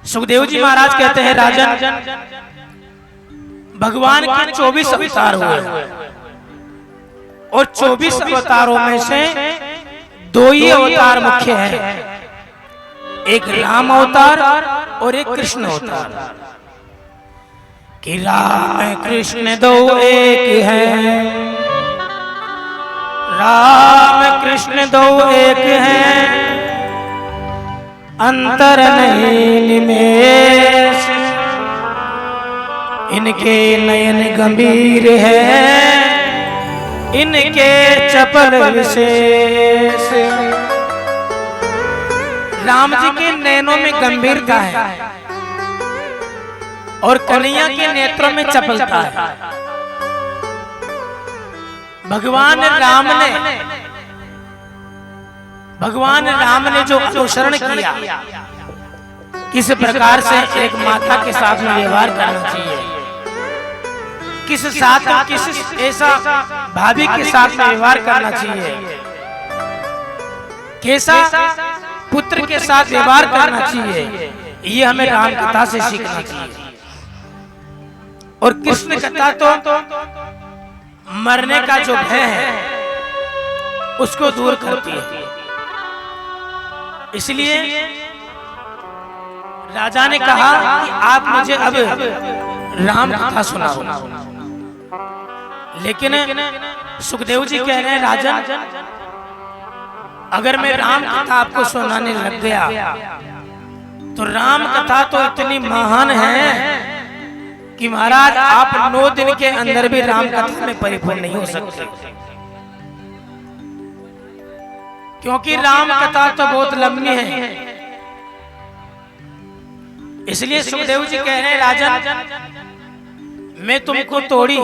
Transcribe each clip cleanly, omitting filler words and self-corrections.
सुखदेव जी महाराज कहते हैं राजन, भगवान के 24 अवतार हुए और 24 अवतारों में से 2 ही अवतार मुख्य हैं, एक राम अवतार और एक कृष्ण अवतार। कि राम कृष्ण दो एक हैं, राम कृष्ण दो एक हैं, अंतर नहीं निमेष, इनके नयन गंभीर है, इनके चपल विशेष। राम जी के नयनों में गंभीरता है और कन्हैया के नेत्रों में चपलता है। भगवान राम ने जो अनुसरण किया, किस प्रकार से एक माता के साथ में व्यवहार करना चाहिए, किस ऐसा भाभी के साथ में व्यवहार करना चाहिए, कैसा पुत्र के साथ व्यवहार करना चाहिए, ये हमें राम कथा से सीखना चाहिए। और कृष्ण कथा तो मरने का जो भय है उसको दूर करती है। इसलिए राजा ने कहा कि आप मुझे अब राम कथा सुनाओ। लेकिन सुखदेव जी कह रहे हैं राजन, अगर मैं राम कथा आपको सुनाने लग गया तो राम कथा तो इतनी महान है कि महाराज आप 9 दिन के अंदर भी राम कथा में परिपूर्ण नहीं हो सकते, क्योंकि राम कथा तो बहुत लंबी है। इसलिए सुखदेव जी कह रहे हैं राजन, मैं तुमको थोड़ी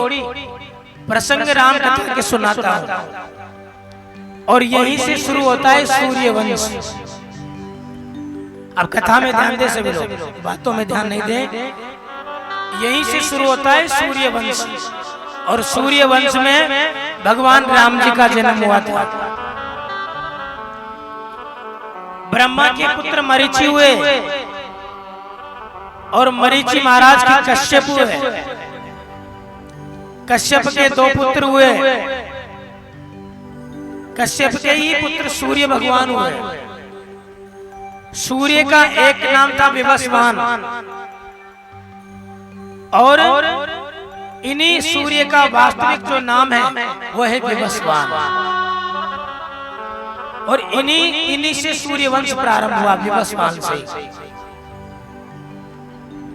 प्रसंग राम कथा के सुनाता हूं और यहीं से शुरू होता है सूर्यवंश। अब कथा में ध्यान दे सभी लोग, बातों में ध्यान नहीं दे। यहीं से शुरू होता है सूर्यवंश और सूर्यवंश में भगवान राम जी का जन्म हुआ था। ब्रह्मा के पुत्र मरीचि हुए और मरीचि महाराज की कश्यप हुए। कश्यप के 2 पुत्र हुए, कश्यप के ही पुत्र सूर्य भगवान हुए। सूर्य का एक नाम था विवस्वान और इन्हीं सूर्य का वास्तविक जो नाम है वो है विवस्वान। और इन्हीं से सूर्यवंश प्रारंभ हुआ, विवस्वान से।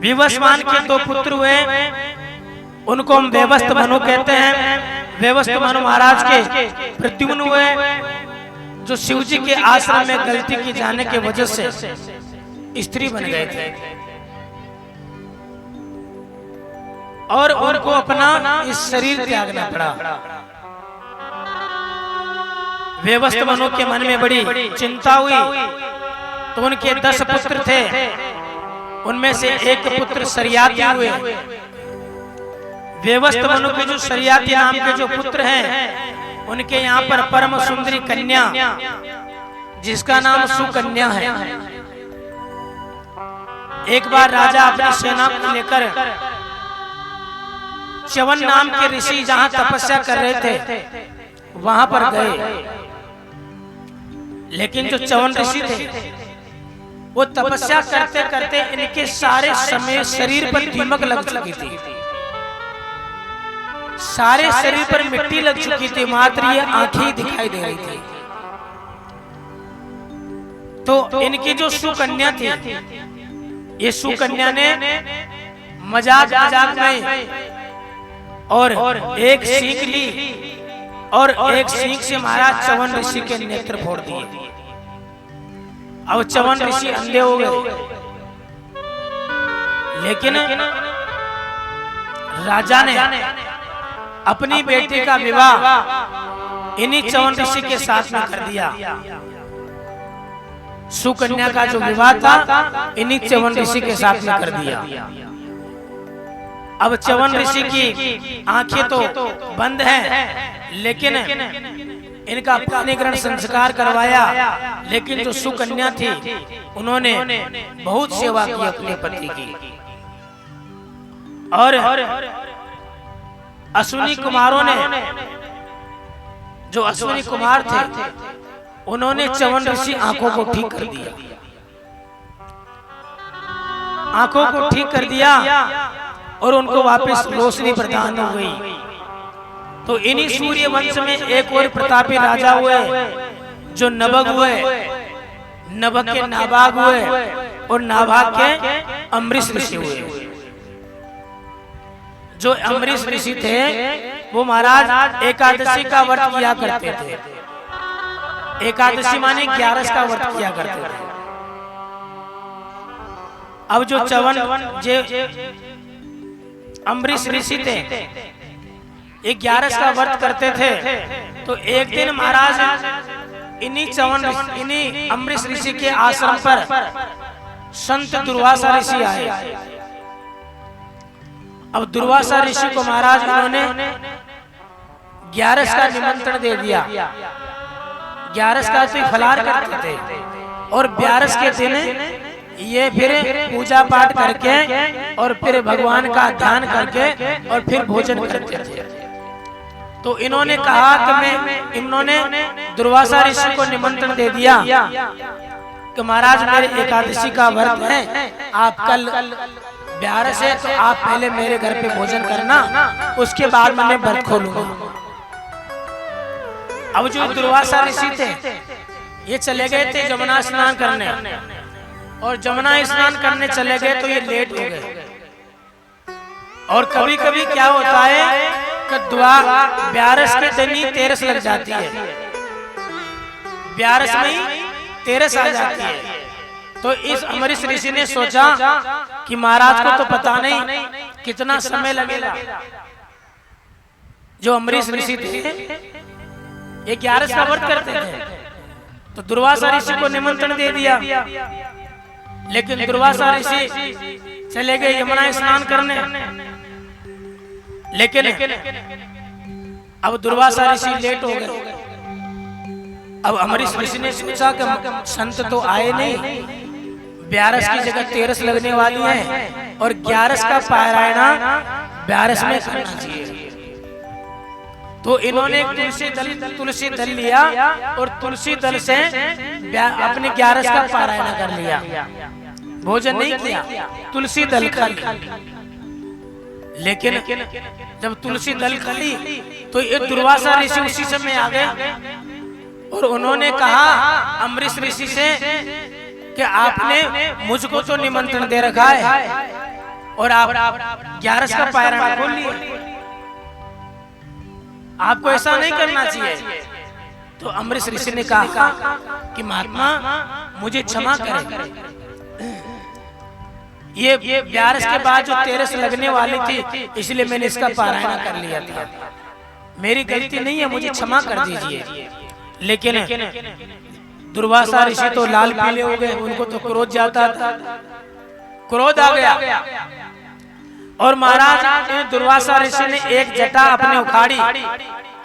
विवस्वान के 2 पुत्र हुए, उनको हम वेवस्त मनु कहते हैं। वेवस्त मनु महाराज के प्रद्युम्न हुए, जो शिव जी के आश्रम में गलती की जाने के वजह से स्त्री बन गए थे और उनको अपना इस शरीर त्यागना पड़ा। वेवस्त मनु के मन में बड़ी चिंता हुई, तो उनके 10 पुत्र थे, उनमें से एक पुत्र शर्याती हुए। वेवस्त मनु के जो शर्याती नाम के जो पुत्र हैं, उनके यहाँ पर परम सुंदरी कन्या जिसका नाम सुकन्या है। एक बार राजा अपनी सेना को लेकर च्यवन नाम के ऋषि जहां तपस्या कर रहे थे वहां पर गए। लेकिन जो च्यवन ऋषि थे वो तपस्या करते करते इनके सारे समय शरीर पर दीमक लग चुकी थी, सारे शरीर पर मिट्टी लग चुकी थी, मात्र ये आंखें दिखाई दे रही थी। तो इनकी जो सुकन्या थी, ये सुकन्या ने मजाक में और एक सीख ली और एक सीख से महाराज च्यवन ऋषि के नेत्र फोड़ दिए। अब च्यवन ऋषि अंधे हो गए। लेकिन राजा ने अपनी बेटी का विवाह इन्हीं च्यवन ऋषि के साथ में कर दिया। सुकन्या का जो विवाह था इन्हीं च्यवन ऋषि के साथ में कर दिया। अब च्यवन ऋषि की आंखें तो बंद हैं, लेकिन इनका पानी ग्रहण संस्कार करवाया, लेकिन जो सुकन्या थी उन्होंने बहुत सेवा की अपने पति की। और अश्विनी कुमारों ने, जो अश्विनी कुमार थे, उन्होंने च्यवन ऋषि आंखों को ठीक कर दिया, आंखों को ठीक कर दिया और उनको वापस रोशनी प्रदान हो गई। तो इन्हीं सूर्य वंश में एक और प्रतापी राजा हुए जो नभग हुए, नभग के नाभाग हुए और नाभाग के अम्बरीश ऋषि हुए। जो अम्बरीश ऋषि थे वो महाराज एकादशी का व्रत किया करते थे। एकादशी माने 11 का व्रत किया करते थे। अब जो च्यवन अम्बरीश ऋषि थे 11 का व्रत करते थे। तो एक दिन महाराज इन्हीं अम्बरीश ऋषि के आश्रम पर संत दुर्वासा ऋषि आए। अब दुर्वासा ऋषि को महाराज उन्होंने 11 का निमंत्रण दे दिया। 11 का तो फलाहार करते थे और 12 के दिन ये फिर पूजा पाठ करके और फिर भगवान का ध्यान करके और फिर भोजन करते थे। तो इन्होंने कहा कि इन्होंने दुर्वासा ऋषि को निमंत्रण दे दिया कि महाराज मेरे एकादशी का व्रत है, आप कल 12 से, तो आप पहले मेरे घर पे भोजन करना, उसके बाद मैं व्रत खोलूंगा। अब जो दुर्वासा ऋषि थे ये चले गए थे जमुना स्नान करने, और जमुना स्नान करने चले गए तो ये लेट हो गए। और कभी कभी क्या होता है कि 12 के दिन ही 13 लग जाती है, 12 में ही 13 आ जाती है। तो इस अम्बरीश ऋषि ने सोचा कि महाराज को तो पता नहीं कितना समय लगेगा। जो अम्बरीश ऋषि थे ये 11 का व्रत करते थे, तो दुर्वासा ऋषि को निमंत्रण दे दिया। लेकिन दुर्वासा ऋषि चले गए यमुना स्नान करने। लेकिन अब दुर्वासा ऋषि लेट हो गए। अब अम्बरीश ऋषि ने सोचा कि संत तो आए नहीं, 12 की जगह 13 लगने वाली है और 11 का पारायण 12 में करना चाहिए। तो इन्होंने तुलसी दल लिया और तुलसी दल से अपने 11 का पारायण कर लिया। भोजन नहीं किया, तुलसी दल खा लिया। लेकिन जब तुलसी दल खा ली तो ये दुर्वासा ऋषि उसी समय आ गए और उन्होंने कहा अम्बरीश ऋषि से कि आपने मुझको तो निमंत्रण दे रखा है और आप 11 का पारायण खोल लिए, आपको ऐसा नहीं करना चाहिए। तो अम्बरीश ऋषि ने कहा कि महात्मा मुझे क्षमा करें, ये 12 के बाद जो 13 लगने वाली थी इसलिए मैंने इसका पारायण कर लिया था, मेरी गलती नहीं है, मुझे क्षमा कर दीजिए। लेकिन दुर्वासा ऋषि तो लाल पीले हो गए, उनको तो क्रोध जाता था, क्रोध आ गया। और महाराज दुर्वासा ऋषि ने एक जटा अपने उखाड़ी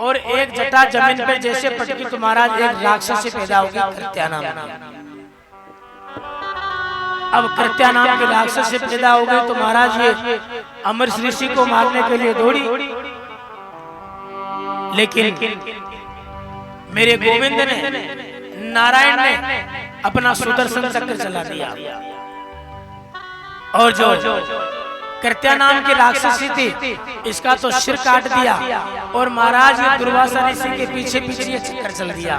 और एक जटा जमीन पर जैसे पटकी तो महाराज एक राक्षसी पैदा होगी कृत्या नाम की। अब कृत्या नाम के राक्षस से पैदा हो गए तो महाराज ये अम्बरीश ऋषि को मारने के लिए दौड़ी। लेकिन मेरे गोविंद ने, नारायण ने अपना सुदर्शन चक्र चला दिया और जो कृत्या नाम की राक्षसी थी इसका तो सिर काट दिया और महाराज ये दुर्वासा ऋषि के पीछे पीछे चक्कर चल दिया।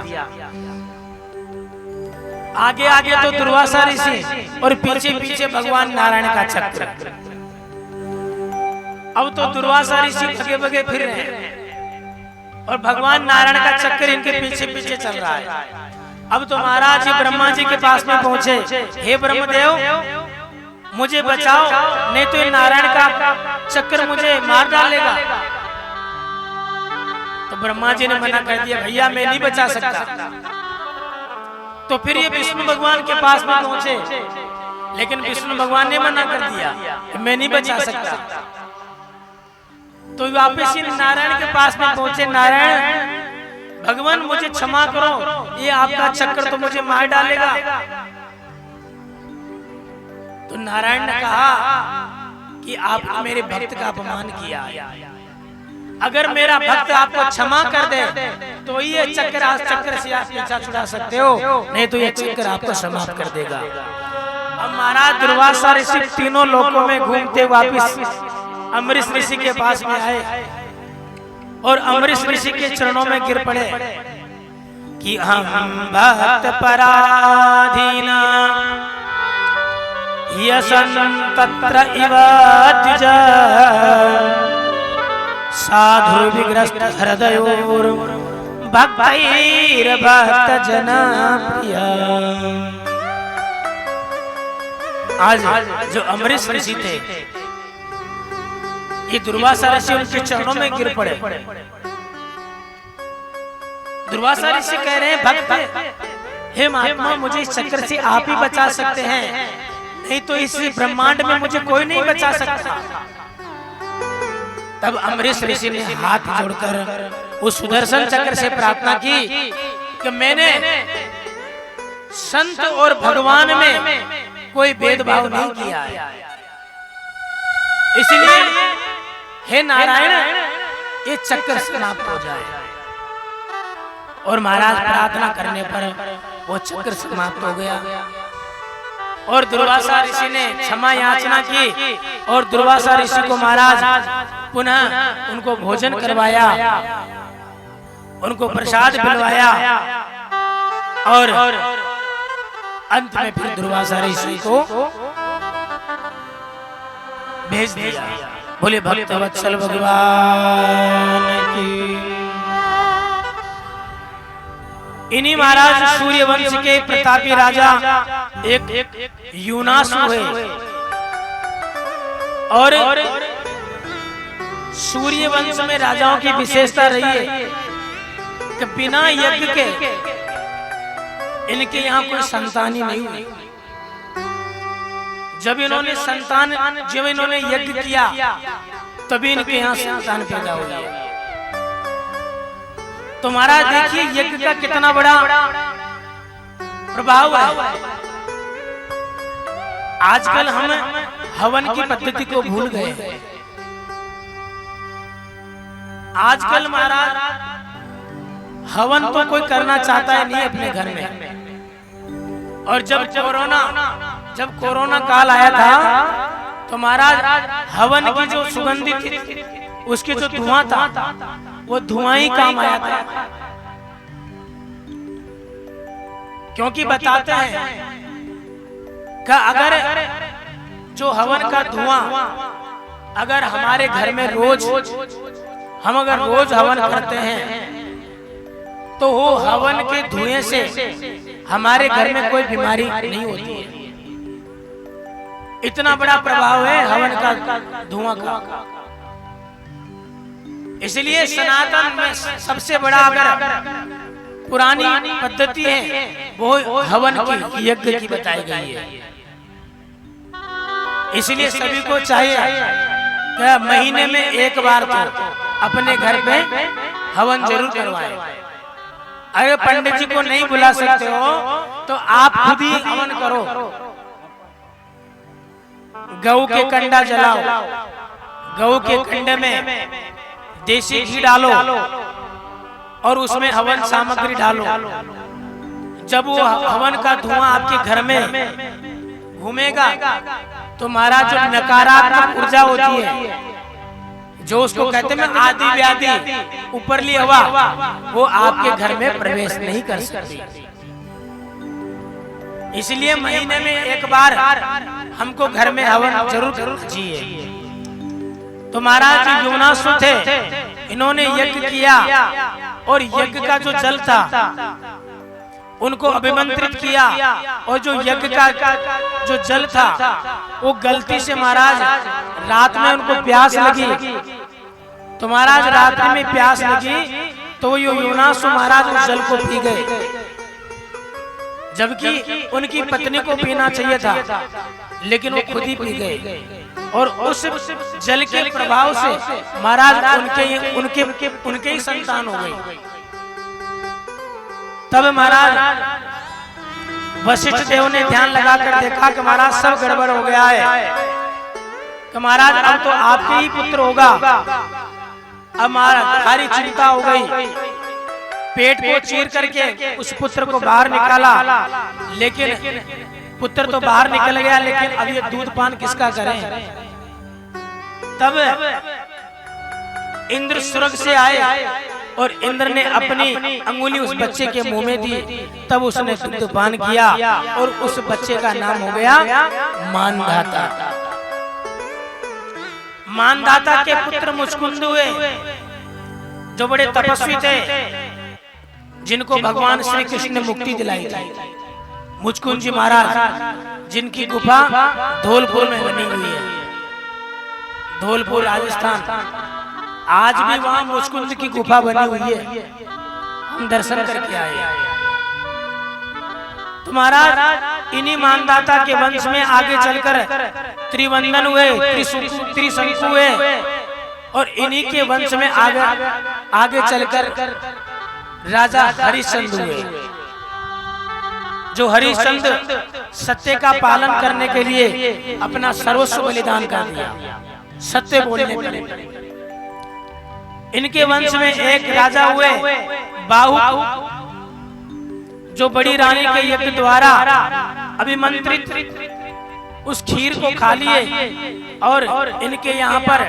आगे आगे तो दुर्वासा ऋषि और पीछे पीछे भगवान नारायण का चक्र। अब तो दुर्वासा ऋषि बगे बगे फिर रहे हैं और भगवान नारायण का चक्र इनके पीछे पीछे चल रहा है। अब तो महाराज ब्रह्मा जी के पास में पहुंचे, हे ब्रह्मदेव मुझे बचाओ, नहीं तो नारायण का चक्र मुझे मार डालेगा। तो ब्रह्मा जी ने मना कर दिया, भैया मैं नहीं बचा सकता। तो फिर ये विष्णु भगवान के पास में पहुंचे, लेकिन विष्णु भगवान ने मना कर दिया कि मैं नहीं बचा सकता। तो वापस नारायण के पास में पहुंचे, नारायण भगवान मुझे क्षमा करो, ये आपका चक्र तो मुझे मार डालेगा। तो नारायण ने कहा कि आपने मेरे भक्त का अपमान किया, अगर मेरा भक्त आपको क्षमा कर दे तो ये चक्र आज चक्र से आप पीछा छुड़ा सकते हो, नहीं तो ये चक्र आपको समाप्त कर देगा। अब महाराज दुर्वासा ऋषि तीनों लोकों में घूमते वापिस अम्बरीश ऋषि के पास में आए और अम्बरीश ऋषि के चरणों में गिर पड़े कि हम भक्त पराधीना यसन तत्र इव द्विज साधु विग्रस्त हृदयोर भक्तैर भक्त जना प्रिय। आज जो अम्बरीश ऋषि थे, ये दुर्वासा ऋषि उनके चरणों में गिर पड़े। दुर्वासा ऋषि कह रहे हैं, भक्त हे महात्मा, मुझे इस चक्र से आप ही बचा सकते हैं, नहीं तो इस ब्रह्मांड में मुझे कोई नहीं बचा सकता। तब अम्बरीश ऋषि ने हाथ जोड़कर उस सुदर्शन चक्र से प्रार्थना की कि मैंने संत और भगवान में कोई भेदभाव नहीं किया है, इसलिए हे नारायण ये चक्र समाप्त हो जाए। और महाराज प्रार्थना करने पर वो चक्र समाप्त हो गया और दुर्वासा ऋषि ने क्षमा याचना की और दुर्वासा ऋषि को महाराज पुनः उनको भोजन करवाया, उनको प्रसाद पिलवाया और अंत में फिर दुर्वासा ऋषि को भेज दिया। बोले भक्तवत्सल भगवान की। इन्हीं महाराज सूर्यवंश के प्रतापी राजा एक यूनासु हुए और सूर्यवंश में राजाओं की विशेषता रही है कि बिना यज्ञ के इनके यहाँ कोई संतान ही नहीं हुई। जब इन्होंने यज्ञ किया तभी इनके यहाँ संतान पैदा हुई। तो महाराज देखिए यज्ञ का कितना बड़ा प्रभाव है। आजकल हम हवन की पद्धति को भूल गए। आजकल महाराज हवन तो कोई करना चाहता है नहीं अपने घर में। और जब कोरोना काल आया था तो महाराज हवन की जो सुगंधित उसके जो धुआं था वो धुआं ही काम आया था, क्योंकि बताते हैं कि अगर जो हवन का धुआं अगर हमारे घर में रोज हवन करते हैं तो वो हवन के धुएं से हमारे घर में कोई बीमारी नहीं होती है। इतना बड़ा प्रभाव है हवन का धुआं का। इसलिए सनातन में सबसे बड़ा अगर पुरानी पद्धति है वो हवन की यज्ञ की बताई गई है। इसलिए सभी को चाहिए कि महीने में एक बार तो अपने घर पे हवन जरूर करवाएं। अगर पंडित जी को नहीं बुला सकते हो तो आप खुद ही हवन करो। गऊ के कंडा जलाओ, गऊ के कंडे में देसी घी डालो और उसमें हवन सामग्री डालो। जब वो हवन का धुआं आपके घर में घूमेगा तो महाराज जो नकारात्मक ऊर्जा होती है, जो उसको कहते हैं आदि व्याधि ऊपरली हवा, वो आपके घर में प्रवेश नहीं कर सकती। इसलिए महीने में एक बार हमको घर में हवन जरूर चाहिए। तो महाराज जो यूनासु थे इन्होंने यज्ञ किया और यज्ञ का जो जल था उनको अभिमंत्रित किया और जो यज्ञ का जो जल था वो गलती से महाराज रात में उनको प्यास लगी। तो महाराज रात्रि में प्यास लगी तो ये यूनासु महाराज उस जल को पी गए, जबकि उनकी पत्नी को पीना चाहिए था लेकिन वो खुद ही पी गए। और उस जल के प्रभाव से महाराज उनके ही संतान हो गई। तब महाराज वशिष्ठ देव ने ध्यान लगाकर देखा कि महाराज सब गड़बड़ हो गया है, कि महाराज अब तो आपके ही पुत्र होगा। अब महाराज सारी चिंता हो गई, पेट को चीर करके उस पुत्र को बाहर निकाला, लेकिन पुत्र तो बाहर निकल गया, लेकिन अब ये दूध पान किसका करें। तब इंद्र स्वर्ग से आए और इंद्र ने अपनी अंगुली उस बच्चे के मुंह में दी, तब उसने दूध पान किया और उस बच्चे का नाम हो गया मानधाता। मानधाता के पुत्र मुचकुंद हुए, जो बड़े तपस्वी थे, जिनको भगवान श्री कृष्ण ने मुक्ति दिलाई थी। मुचकुंद जी महाराज, जिनकी गुफा धौलपुर में बनी हुई है, धौलपुर राजस्थान। आज भी वहां मुचकुंद की गुफा बनी हुई है, हम दर्शन करके आए। तो महाराज इन्हीं मानदाता के वंश में आगे चलकर त्रिवंदन हुए, त्रिशंकु हुए, और इन्हीं के वंश में आगे चलकर राजा हरिश्चंद्र हुए, जो हरिश्चंद्र सत्य का पालन करने के लिए अपना सर्वस्व बलिदान कर दिया, सत्य बोलने के लिए। इनके वंश में एक राजा हुए बाहु, जो बड़ी रानी के यज्ञ द्वारा अभिमंत्रित उस खीर को खा लिए, और इनके यहाँ पर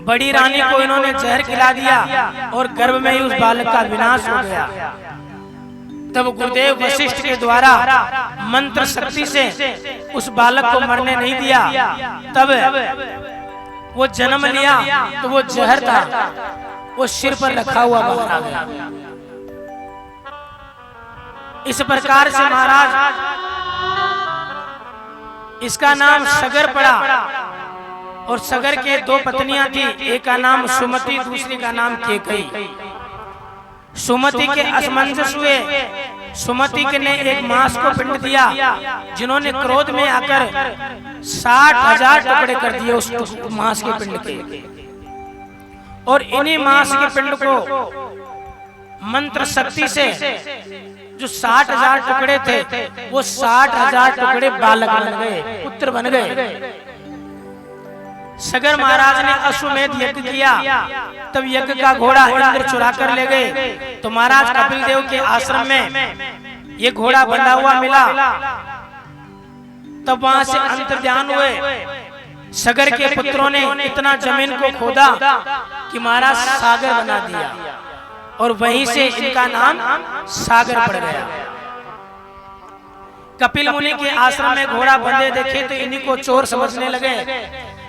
बड़ी रानी को इन्होंने जहर खिला दिया और गर्भ में ही उस बालक का विनाश हो गया। तब गुरुदेव वशिष्ठ के द्वारा मंत्र शक्ति से उस बालक को मरने नहीं दिया, तब वो जन्म लिया तो वो जहर था, वो सिर पर रखा हुआ बाहर आ गया। इस प्रकार से महाराज इसका नाम सगर पड़ा, और सगर के दो पत्नियां थी, एक का नाम सुमति, दूसरी का नाम केकई। सुमति के असमंजस हुए, सुमति के ने एक मांस को पिंड दिया, जिन्होंने क्रोध में आकर 60,000 टुकड़े कर दिए उस मांस के पिंड के, और इन्हीं मांस के पिंड को मंत्र शक्ति से जो 60,000 टुकड़े थे, वो 60,000 टुकड़े बालक बन गए, पुत्र बन गए। सगर महाराज ने अश्वमेध यज्ञ किया, तब यज्ञ का घोड़ा इंद्र चुरा कर ले गए। तो महाराज कपिल देव के आश्रम में ये घोड़ा बंधा हुआ मिला, तब वहां से अंतर्ध्यान हुए। सगर के पुत्रों ने इतना जमीन को खोदा कि महाराज सागर बना दिया, और वहीं से इनका नाम सागर पड़ गया। कपिल मुनि के आश्रम में घोड़ा बंधे देखे तो इन्हीं को चोर समझने लगे।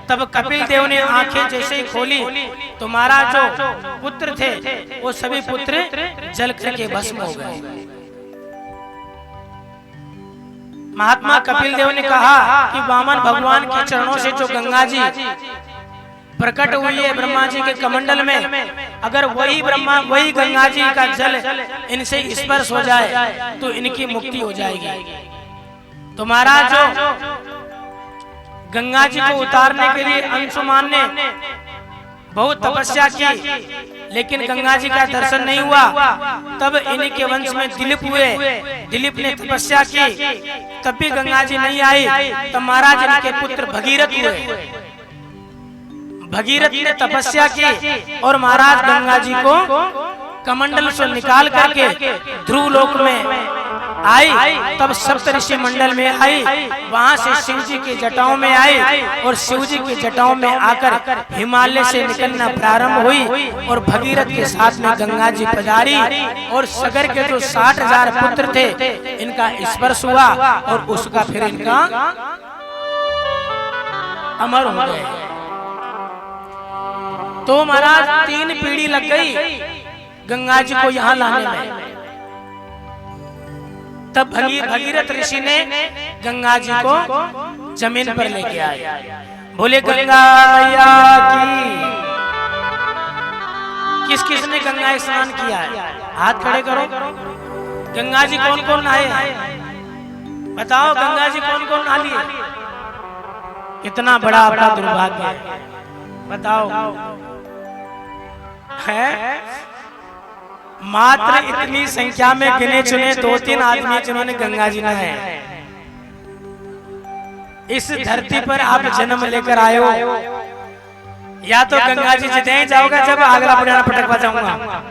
तब कपिल देव ने आंखें जैसे ही खोली तो महाराज जो पुत्र थे वो सभी पुत्र जल करके भस्म हो गए। महात्मा कपिल देव ने कहा कि वामन भगवान के चरणों से जो गंगा जी प्रकट हुई है ब्रह्मा जी के कमंडल में, अगर वही गंगा जी का जल इनसे स्पर्श हो जाए तो इनकी मुक्ति हो जाएगी। तो महाराज जो गंगा जी को उतारने के लिए अंशुमान ने बहुत तपस्या की, लेकिन गंगा जी का दर्शन नहीं हुआ। तब इन्हीं के वंश में दिलीप हुए, दिलीप ने तपस्या की, तब भी गंगा जी नहीं आई। तब महाराज इनके पुत्र भगीरथ हुए। भगीरथ ने तपस्या की और महाराज गंगा जी को कमंडल से निकाल करके ध्रुव लोक में आई। तब सप्त ऋषि मंडल में आई, वहां से शिव जी की जटाओं में आई, और शिव जी की जटाओं में आकर हिमालय से निकलना प्रारंभ हुई, और भगीरथ के साथ में गंगा जी पधारी, और सगर के जो 60,000 पुत्र थे इनका स्पर्श हुआ, और उसका फिर इनका अमर हो गए। तो महाराज 3 पीढ़ी लग गई गंगा जी को यहाँ लाने में। तब भगीरथ ऋषि ने गंगा जी को जमीन पर लेके आए। बोले गंगा मैया की। किस किस ने गंगा स्नान किया है? हाथ खड़े करो। गंगा जी कौन कौन नहाए? बताओ गंगा जी कौन कौन नहा लिए? कितना बड़ा आपका दुर्भाग्य है, बताओ है? मात्र इतनी संख्या में गिने चुने 2-3 आदमी जिन्होंने गंगा जी नहाए। इस धरती पर आप जन्म लेकर आए हो, या तो गंगा जी जितने जाओगे जब अगला पुराना पटक जाऊंगा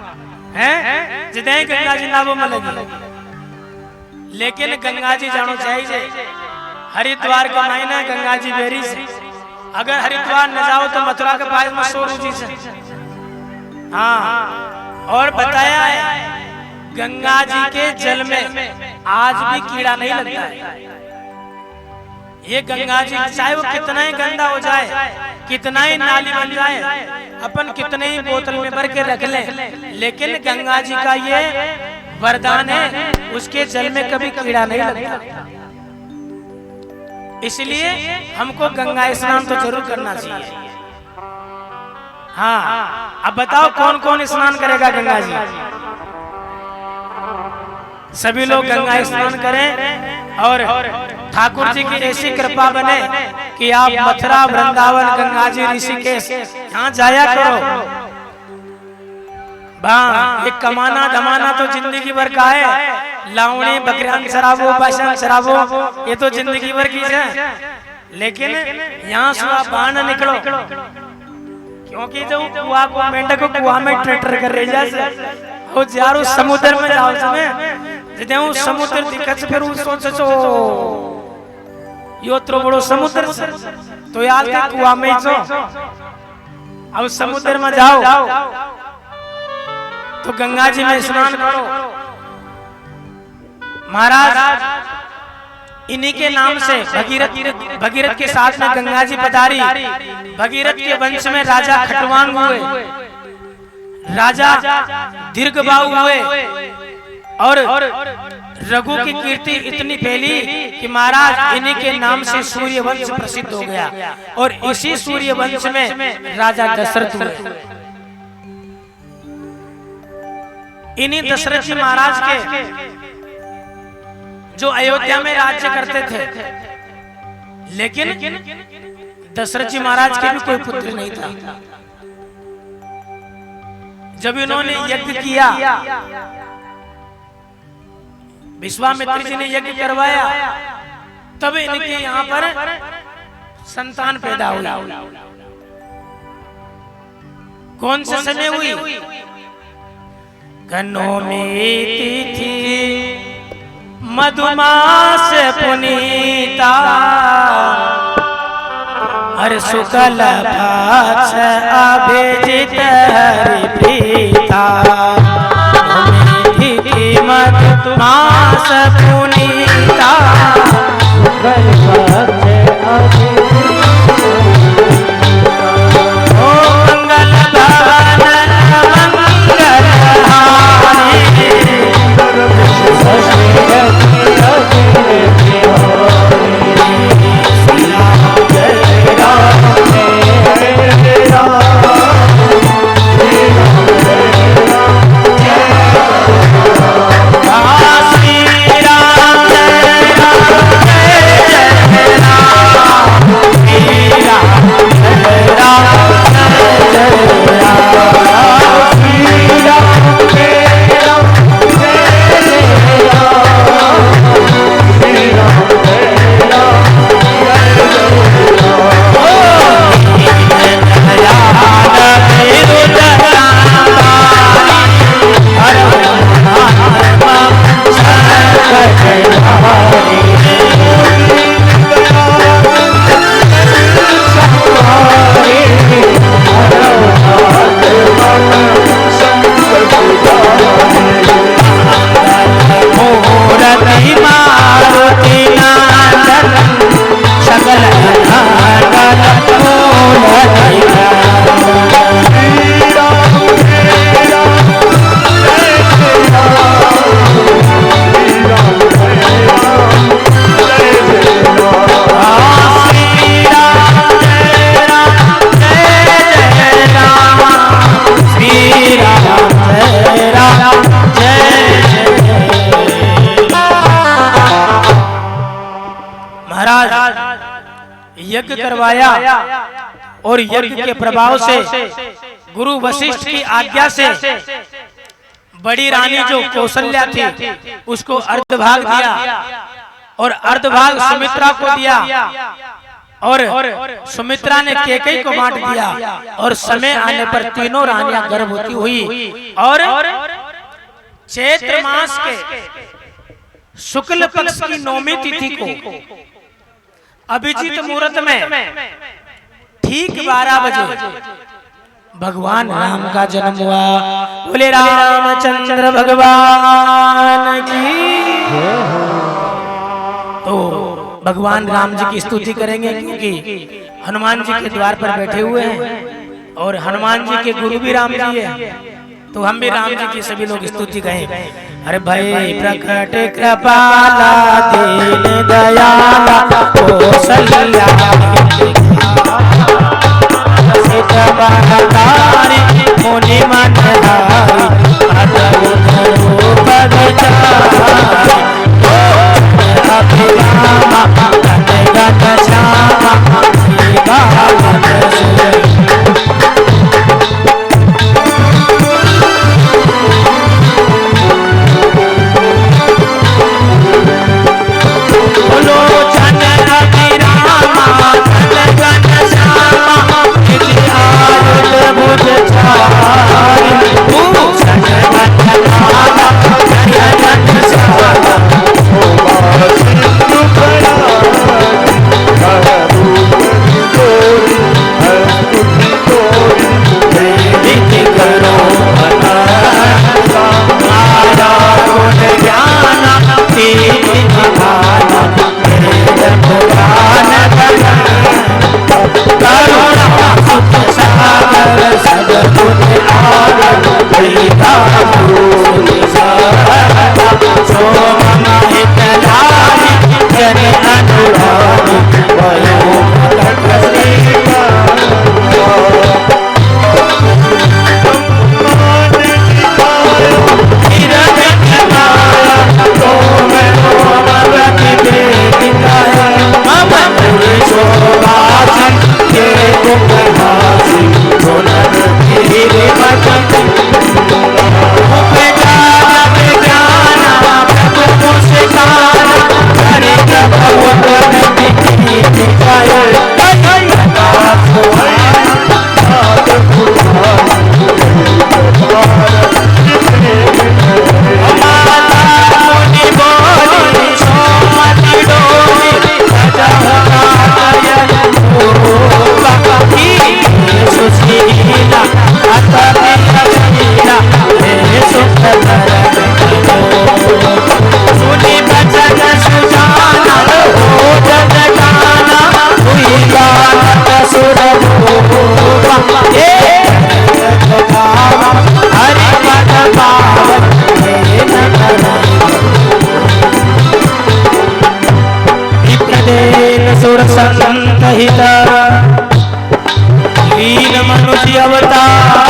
हैं, जितने गंगा जी नावो में लगी। लेकिन गंगा जी जानो चाहिए हरिद्वार का महीना गंगा जी बेरी से। अगर हरिद्वार न जाओ तो मथुरा के पास में सोरू जी से। हाँ, और बताया है गंगा जी के जल में आज भी कीड़ा नहीं लगता है। ये गंगा जी चाहे वो कितना ही गंदा हो जाए, कितना ही नाली बन जाए, अपन कितने ही बोतल में भर के रख ले, लेकिन गंगा जी का ये वरदान है, उसके जल में कभी कीड़ा नहीं लगता। इसलिए हमको गंगा स्नान तो जरूर करना चाहिए। हाँ, अब बताओ कौन कौन स्नान करेगा गंगा जी? सभी लोग गंगा स्नान करें और ठाकुर जी की ऐसी कृपा बने कि आप मथुरा, वृंदावन, गंगा जी, ऋषिकेश यहाँ जाया करो। ये कमाना धमाना तो जिंदगी भर का है। लावणी, बकरियां शराबो, बाशन शराबो, ये तो जिंदगी भर की है। लेकिन यहाँ से आप बाहर न निकलो, क्योंकि जो कुआ को मेंढक को कुआ में ट्रैक्टर कर रही जैसे वो जारो समुद्र में जाओ समय जदे वो समुद्र दिखत फिर वो सोचो यो तो बड़ो समुद्र तो यार के कुआ में ही अब समुद्र में जाओ तो गंगा जी में स्नान करो। महाराज इन्हीं के नाम से भगीरथ के साथ में गंगा जी पधारी। भगीरथ के वंश में राजा खटवांग हुए, राजा दीर्घबाहु हुए और रघु की कीर्ति इतनी फैली कि महाराज इन्हीं के नाम से सूर्य वंश प्रसिद्ध हो गया। और इसी सूर्य वंश में राजा दशरथ हुए। इन्हीं दशरथ जी महाराज के जो अयोध्या में राज्य करते थे, लेकिन दशरथ जी महाराज के भी कोई पुत्र नहीं था। जब इन्होंने यज्ञ किया, विश्वामित्र जी ने यज्ञ करवाया, तब इनके यहाँ पर संतान पैदा हुआ। कौन से समय हुई? कन्नों में तिथि मधुमास पुनीता, हर शुक्ल पक्ष अभिजित हरि प्रीता। मधुमास पुनीता, शुक्ल पक्ष अभिजित मंगल भवन मंगल हारी। यज्ञ करवाया और यज्ञ के प्रभाव से गुरु वशिष्ठ की आज्ञा से बड़ी रानी जो कौशल्या थी उसको अर्धभाग दिया और अर्धभाग सुमित्रा को दिया और सुमित्रा ने कैकेयी को बांट दिया और समय आने पर तीनों रानियां गर्भवती हुई और चैत्र मास के शुक्ल पक्ष की नौमी तिथि को अभिजीत मुहूर्त में ठीक 12 बजे भगवान राम का जन्म हुआ। बोले रामचंद्र भगवान की। तो भगवान राम जी की स्तुति करेंगे क्योंकि हनुमान जी के द्वार पर बैठे हुए हैं और हनुमान जी के गुरु भी राम जी है, तो हम भी राम जी की सभी लोग स्तुति कहें। अरे भाई प्रकट कृपाला दीन दयाला कौशल्या मुनि मनहारी लीन मनुष्य अवतार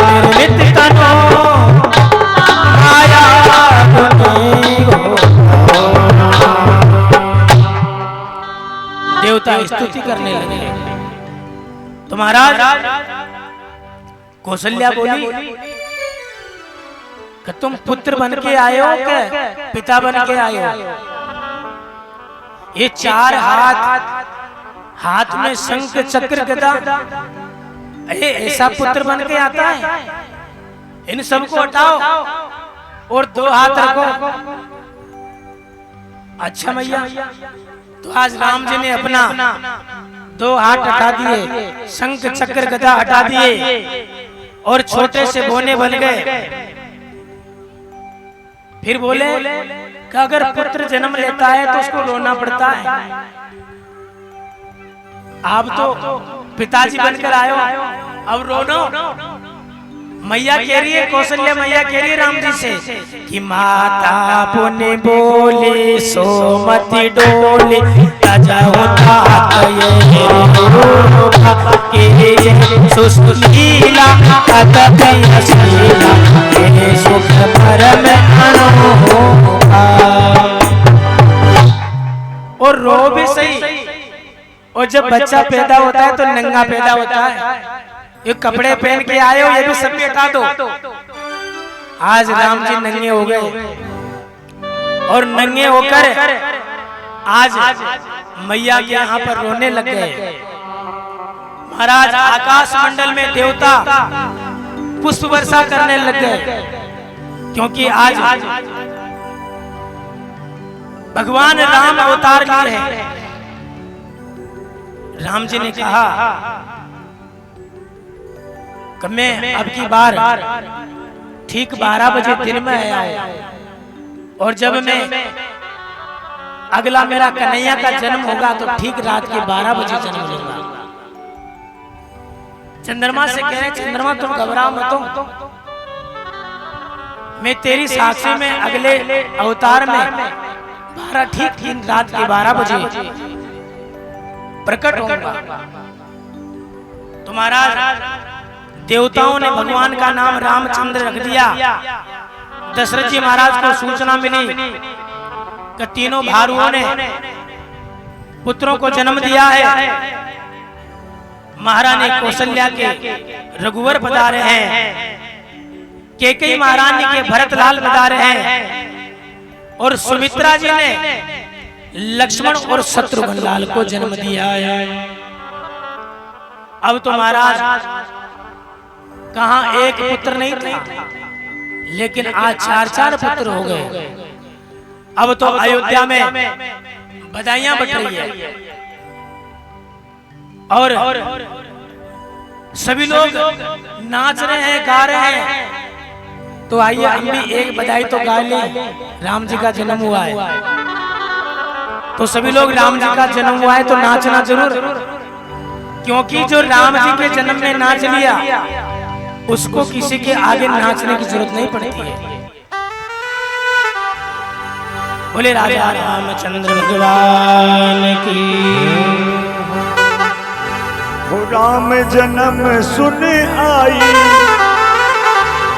निर्मित तनो माया देवता स्तुति करने लगे। तो महाराज कौशल्या बोली कि तुम पुत्र बन के आए हो क्या पिता बन के आए हो? ये 4 हाथ में शंख चक्र गदा, ऐसा पुत्र बन के आता है? इन सबको हटाओ और 2 हाथ रखो। अच्छा मैया, तो आज राम जी ने अपना 2 हाथ हटा दिए, शंख चक्र गदा हटा दिए और छोटे से बोने बन गए। फिर बोले कि अगर पुत्र जन्म लेता है तो उसको रोना पड़ता है। आप तो पिताजी बनकर आए हो, अब रोनो। मैया कह रही है, कौशल्या मैया कह रही है राम जी से कि माता पुण्य बोले सोमति डोले सुशीला सुख परम और रो भी सही। और जब बच्चा पैदा होता है तो नंगा पैदा होता है, ये कपड़े पहन के आए हो, ये भी सब हटा दो। आज राम जी नंगे हो गए और नंगे होकर आज मैया के यहाँ पर रोने लग गए। महाराज आकाश मंडल में देवता पुष्प वर्षा करने लग गए, क्योंकि आज भगवान राम अवतार लिए हैं। राम जी ने कहा कि मैं अब की बार ठीक 12 बजे दिन में आया हूं, और जब मैं अगला मेरा कन्हैया का जन्म होगा तो ठीक रात के 12 बजे जन्म लूंगा। चंद्रमा से कह रहे, चंद्रमा तुम घबराओ मत, मैं तेरी साक्षी में अगले अवतार में ठीक रात के 12 बजे प्रकट होगा। तुम्हारा देवताओं ने भगवान का नाम रामचंद्र रख दिया। दशरथ जी महाराज को सूचना मिली कि तीनों भाइयों ने पुत्रों को जन्म दिया है। महारानी कौशल्या के रघुवर पधारे हैं, कैकेयी महारानी के भरतलाल पधारे हैं, और सुमित्रा जी ने लक्ष्मण और शत्रुघ्न लाल को जन्म दिया है। अब तो महाराज कहां एक पुत्र नहीं था, लेकिन आज 4-4 पुत्र हो गए। अब तो अयोध्या में बधाइयां बट रही है और सभी लोग नाच रहे हैं, गा रहे हैं। तो आइए हम भी एक बधाई तो गा लें। राम जी का जन्म हुआ है तो सभी लोग, राम जी का जन्म हुआ है तो नाचना जरूर, क्योंकि जो राम जी के जन्म में नाच लिया उसको किसी के आगे नाचने की जरूरत नहीं पड़ती है। बोले राजा रामचंद्र भगवान की। राम जन्म सुन आई,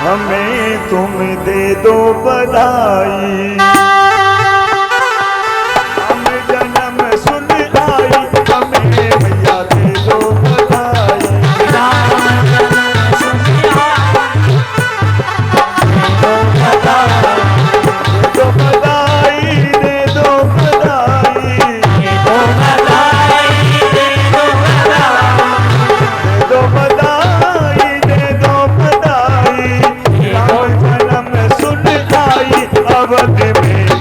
हमें तुम दे दो बधाई। राम जन्म सुन आई, हमें भैया दे दो बधाई। राम जन्म सुन आई, दो बधाई, दे दो बधाई, दे दो बधाई, दे दो बधाई, दो बधाई, दे दो बधाई। राम जन्म सुन आई, अवध में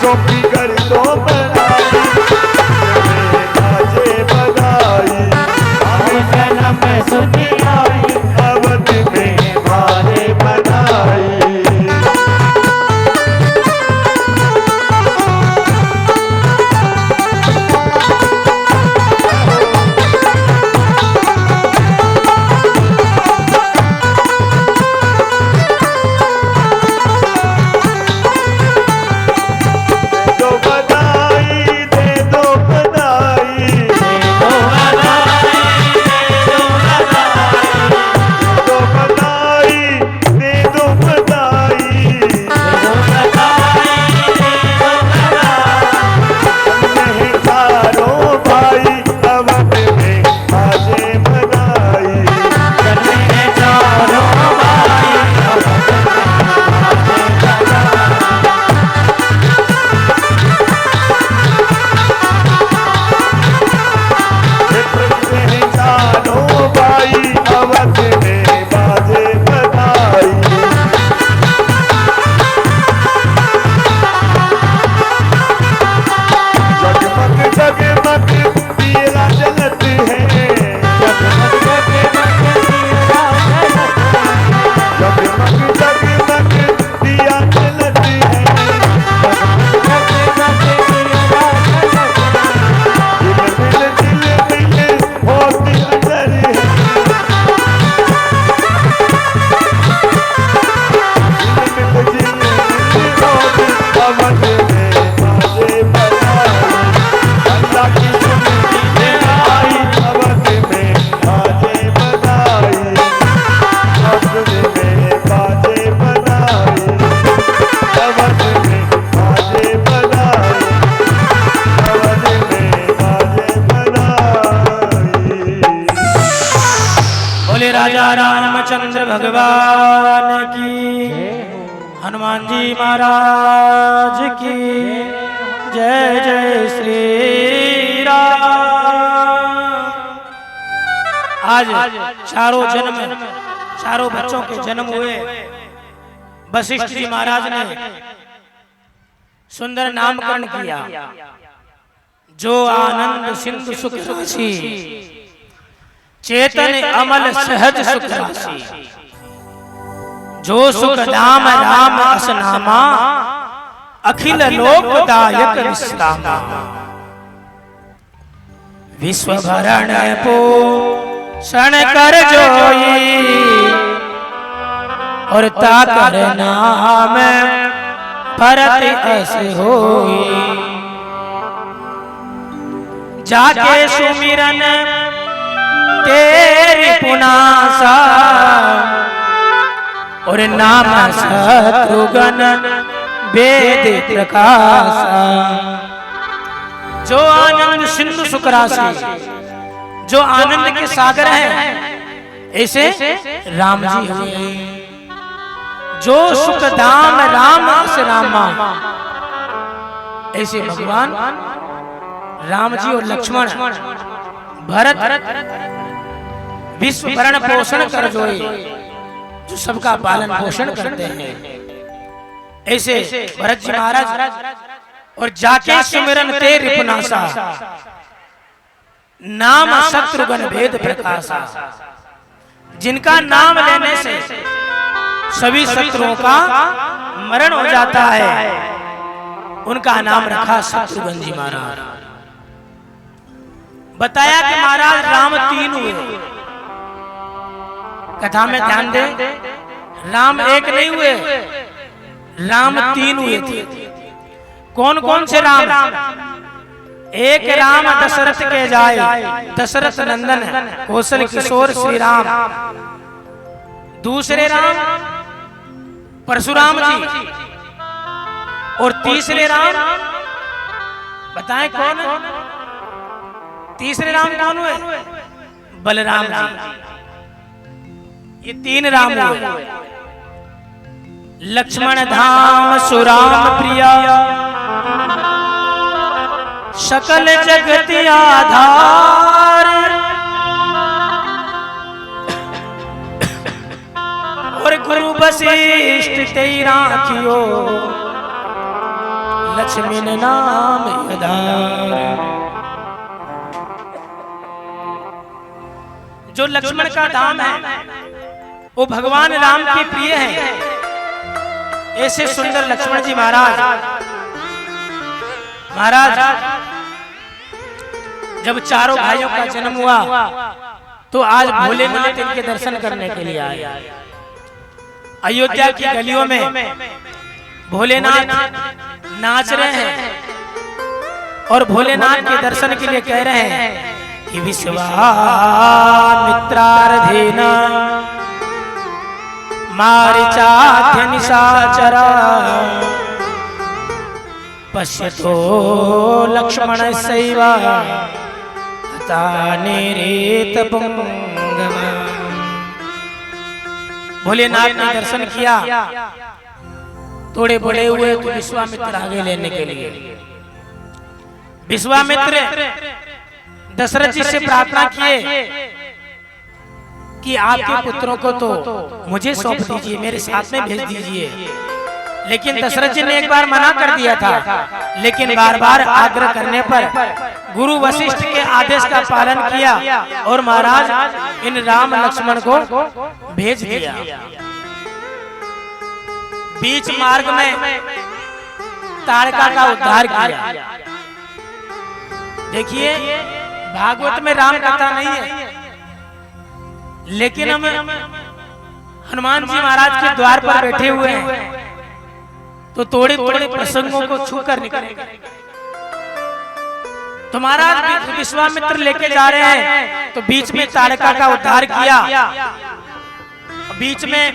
तो बिगड़ तो बनाई बाजे बधाई जन्म सुनी आई अवध में बाजे बधाई राजा रामचंद्र भगवान की, हनुमान जी महाराज की जय जय श्री राम। आज चारों बच्चों के जन्म हुए। वशिष्ठ जी महाराज ने सुंदर नामकरण किया। जो आनंद सिंधु सुख राशि, चेतन अमल सहज सुख राशि, जो सुख धाम राम असनामा, अखिल लोकदायक विश्रामा। विश्व भरण पोषण कर जोई, और ताकर नाम भरत ऐसे होई। जाके सुमिरन तेरी पुनासा, और नाम शत्रुघ्न वेद प्रकाशा। जो आनंद सिंधु सुख राशि, जो आनंद के सागर हैं, ऐसे राम जी हुए। जो सुख धाम राम से रामा, ऐसे भगवान राम जी और लक्ष्मण भरत विश्व भरण पोषण कर जोए, जो सबका पालन पोषण करते हैं। ऐसे भरत जी महाराज और जाके सुमिरन ते रिपुनासा, नाम शत्रुघ्न भेद प्रकाशा। जिनका नाम लेने से सभी शत्रुओं का मरण हो जाता है, उनका नाम रखा शत्रुघ्न जी महाराज। बताया कि महाराज राम 3 हुए। कथा में ध्यान दे, राम एक नहीं हुए, राम 3 हुए थे। कौन कौन से राम? एक राम दशरथ के जाए, दशरथ नंदन कौशल किशोर श्री राम। दूसरे राम परशुराम जी, और तीसरे राम बताएं कौन? तीसरे राम कौन हुए? बलराम जी। ये 3 राम हुए। लक्ष्मण धाम सुराम प्रिया, सकल जगत आधार। और गुरु वशिष्ठ तेरा कियो, लक्ष्मी नाम आधार। जो लक्ष्मण का धाम है वो भगवान राम के प्रिय है। ऐसे सुंदर लक्ष्मण जी महाराज जब चारों भाइयों का जन्म हुआ तो आज भोलेनाथ इनके दर्शन करने के लिए आए। अयोध्या की गलियों में भोलेनाथ नाच रहे हैं और भोलेनाथ के दर्शन के लिए कह रहे हैं कि विश्वामित्रार्धेन मारीचाध्य निशाचरा पश्यतो लक्ष्मणस्यैव हतानिरेतपुंगवा। भोलेनाथ ने दर्शन किया, थोड़े बड़े हुए तो विश्वामित्र आगे लेने के लिए विश्वामित्र दशरथ जी से प्रार्थना किए कि आपके पुत्रों को तो मुझे सौंप दीजिए, मेरे साथ में भेज दीजिए। लेकिन दशरथ जी ने एक बार मना कर दिया था, लेकिन बार बार आग्रह करने पर गुरु वशिष्ठ के आदेश का पालन किया और महाराज इन राम लक्ष्मण को भेज दिया। बीच मार्ग में ताड़का का उद्धार किया। देखिए भागवत में राम कथा नहीं है, लेकिन हम हनुमान जी महाराज के द्वार पर बैठे हुए हैं तो थोड़े थोड़े प्रसंगों को छूकर निकले। तो महाराज विश्वामित्र लेके जा रहे हैं तो बीच में ताड़का का उद्धार किया। बीच में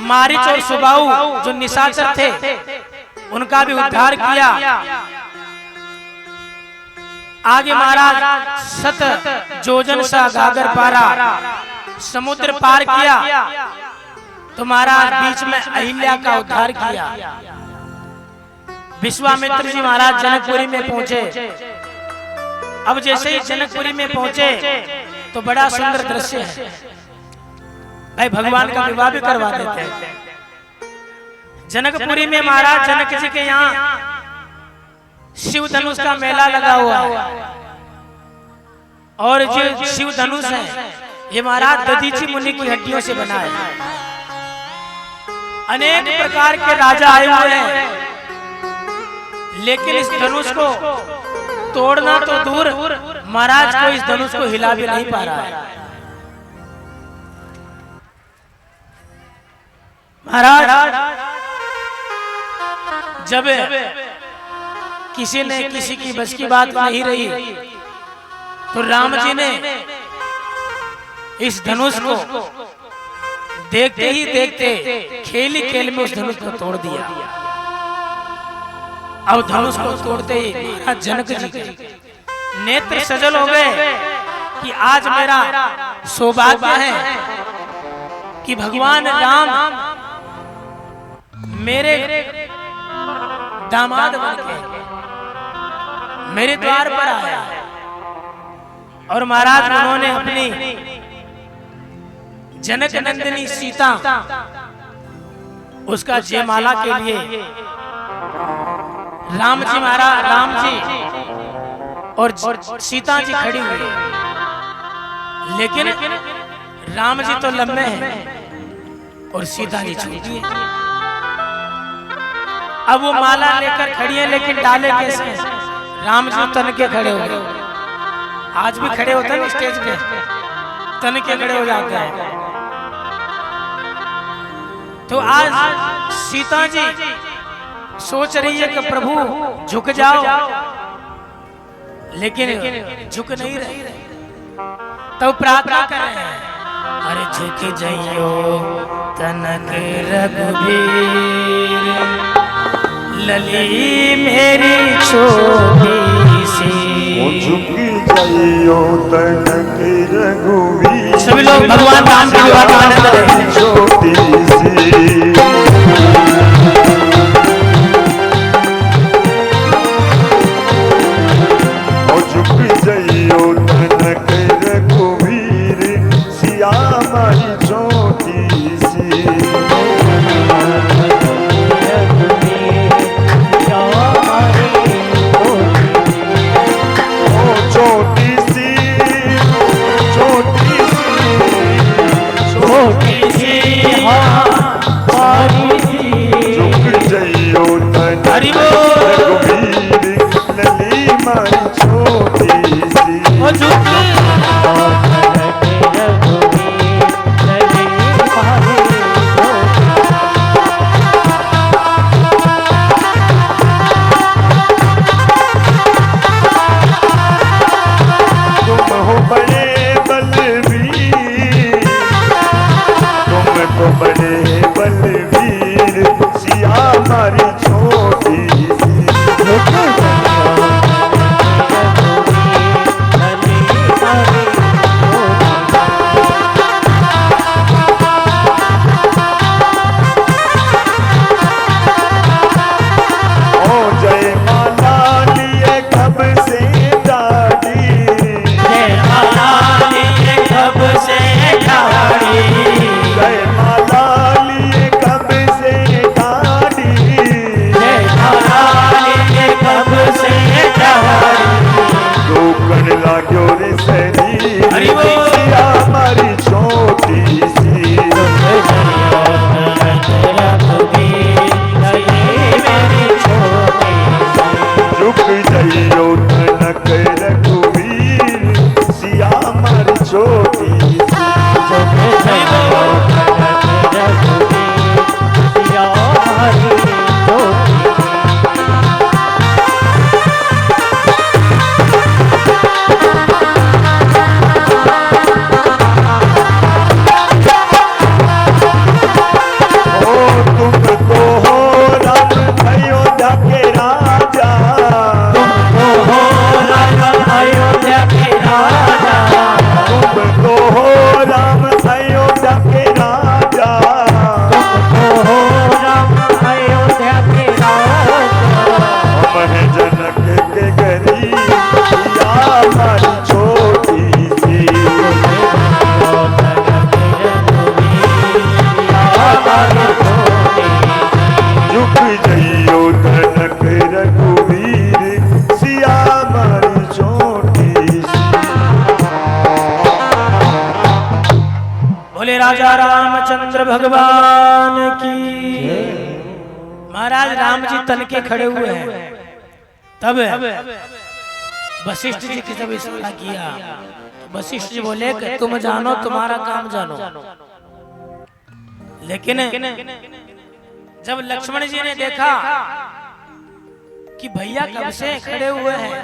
मारीच और सुबाहु जो निशाचर थे उनका भी उद्धार किया। आगे महाराज 7 योजन सा गागर पारा समुद्र पार किया तो महाराज बीच में अहिल्या का उद्धार किया। विश्वामित्र जी महाराज जनकपुरी में पहुंचे। अब जैसे ही जनकपुरी में पहुंचे तो बड़ा सुंदर दृश्य है। भाई भगवान का विवाह भी करवा देते हैं। जनकपुरी में महाराज जनक जी के यहाँ शिव धनुष का मेला लगा हुआ है और जो शिव धनुष है ये महाराज दधीची मुनि की हड्डियों से बना है। अनेक प्रकार के राजा आए हुए हैं, लेकिन इस धनुष को तोड़ना तो दूर, महाराज को इस धनुष को हिला भी नहीं पा रहा है। महाराज जब किसी ने किसी की बस की बात नहीं रही तो राम जी ने इस धनुष को देखते ही देखते खेल ही खेल में उस धनुष को तोड़ दिया। अब धनुष को तोड़ते ही जनक जी के नेत्र सजल हो गए कि आज मेरा सौभाग्य है कि भगवान राम मेरे दामाद बनके मेरे द्वार पर आया। और महाराज उन्होंने अपनी जनक नंदिनी सीता उसका जयमाला के लिए राम जी और सीता जी खड़ी हुई, लेकिन राम जी तो लंबे हैं और सीता जी छोटी है। अब वो माला लेकर खड़ी है, लेकिन डाले कैसे? राम जी तन के खड़े हो गए। आज भी खड़े होते हैं स्टेज पे, तन के खड़े हो जाते हैं। तो आज सीता जी सोच रही है कि प्रभु झुक जाओ, लेकिन झुक नहीं रहे। तो प्रार्थना कर रहे हैं, अरे झुक जाइयो तनक रघुबीर, लली मेरी छोटी सी। झुक जाइयो तनक रघुबीर, सभी लोग भगवान राम के विवाह का आनंद लें। छोटी सी झुक जाइयो तनक रघुबीर, सिया मारी छोटी सी। हरि बोल। रघुवीर लली मारी छोटी सी, ओ झुकी तुम हो बड़े बलवीर, तुम तो बड़े बलवीर, सिया मारी छोटी सी, ओ जय माला लिए कब से दाढ़ी, जय माला लिए कब से ठाड़ी, जय माला लिए कब से दाढ़ी, जय माला लिए कब से ठाड़ी। रोकन लाग्यो रे शरीर, हरि बोल। सिया मारी छोटी सी, झुक जइयो तनक रघुवीर, सिया मारी छोटी सी, ओ तुम तो हो राम अयोध्या के राजा, अयोध्या के राजा, तुम तो हो राम अयोध्या के राजा, अयोध्या के हम हैं जनक के गरीब, सिया मारी छोटी सी, झुक जइयो तनक रघुवीर, सिया मारी छोटी सी। बोले राजा रामचंद्र भगवान की। महाराज राम जी तन के खड़े हुए हैं, तब वशिष्ठ जी की जब इशारा किया तो वशिष्ठ जी बोले कि तुम जानो, तुम्हारा काम जानो। लेकिन जब लक्ष्मण जी ने देखा कि भैया कब से खड़े हुए हैं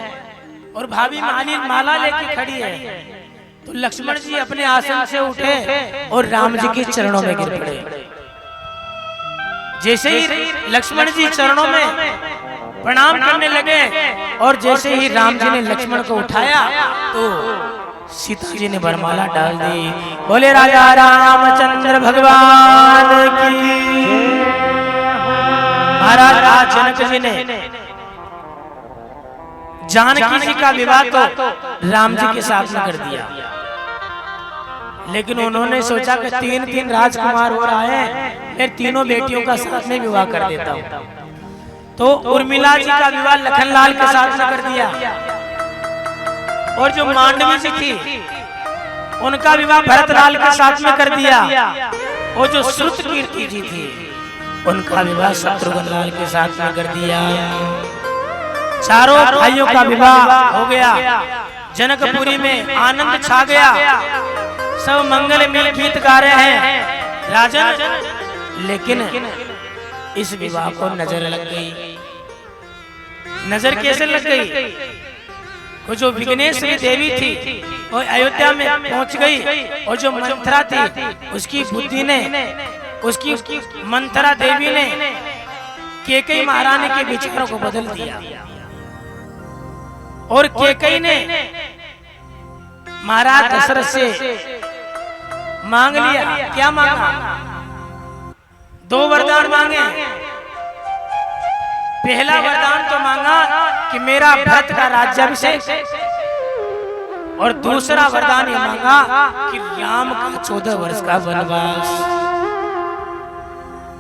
और भाभी माला लेके खड़ी है, तो लक्ष्मण जी अपने आसन से उठे और राम जी के चरणों में गिर पड़े। जैसे ही लक्ष्मण जी चरणों में प्रणाम करने लगे और जैसे ही राम जी ने लक्ष्मण को उठाया तो सीता जी ने वरमाला डाल दी। बोले राजा रामचंद्र भगवान की। महाराज जनक जी ने जानकी जी का विवाह तो राम जी के साथ में कर दिया, लेकिन उन्होंने सोचा कि तीन राजकुमार हो रहा है, फिर तीनों बेटियों का साथ में विवाह कर देता हूं। तो उर्मिला जी का विवाह लखनलाल के साथ में कर दिया, और जो मांडवी जी थी उनका विवाह भरतलाल के साथ में कर दिया, और जो श्रुत कीर्ति जी थी उनका विवाह शत्रुघ्न लाल के साथ में कर दिया। चारों भाइयों का विवाह हो गया, जनकपुरी में आनंद छा गया, सब मंगल में गीत गा रहे हैं राजन। लेकिन इस विवाह को नजर लग गई। नजर कैसे लग गई? वो जो विघ्नेश्वरी देवी थी वो अयोध्या में पहुंच गई, और जो मंथरा थी उसकी बुद्धि ने, उसकी मंथरा देवी ने केकई महारानी के विचारों को बदल दिया, और केकई ने महाराज दशरथ से मांग लिया। क्या मांगा? 2 वरदान मांगे। पहला वरदान तो मांगा कि मेरा भरत का राज्याभिषेक, और दूसरा वरदान ये मांगा कि राम का 14 वर्ष का वनवास।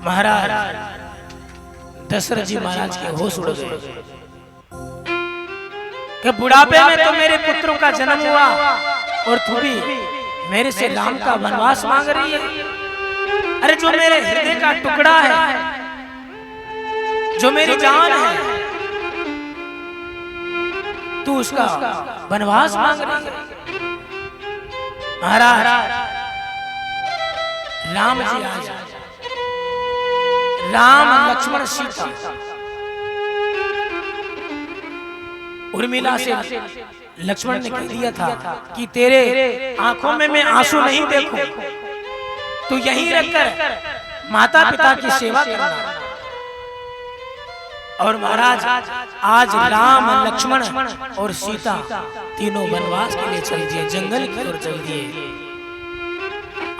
महाराज दशरथ जी महाराज के होश उड़ गए कि बुढ़ापे में तो मेरे पुत्रों का जन्म हुआ और तू भी मेरे से राम का वनवास मांग रही है। अरे जो मेरे हृदय का टुकड़ा है, जो मेरी जान है, तू उसका वनवास मांग रही है। महाराज राम जी आज राम लक्ष्मण सीता उर्मिला से लक्ष्मण ने कह दिया था कि तेरे आंखों में मैं आंसू नहीं देखूं, तू यहीं रहकर माता पिता की सेवा करना। और महाराज आज राम लक्ष्मण और सीता तीनों वनवास के लिए चल दिए, जंगल की ओर चल दिए।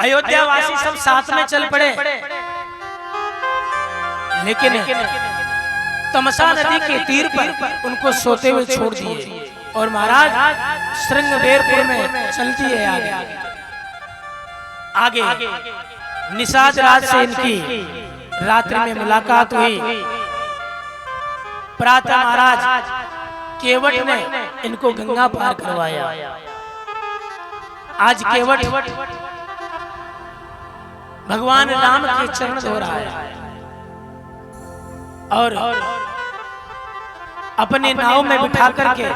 अयोध्या वासी सब साथ में चल पड़े, लेकिन तमसा नदी के तीर पर उनको सोते हुए छोड़ दिए। और महाराज श्रृंगबेरपुर में चलती है आगे निषाद राज से इनकी रात्रि में मुलाकात हुई। प्रातः महाराज केवट ने इनको गंगा पार करवाया। आज केवट भगवान राम के चरण धो रहा है और अपने नाव में बिठा करके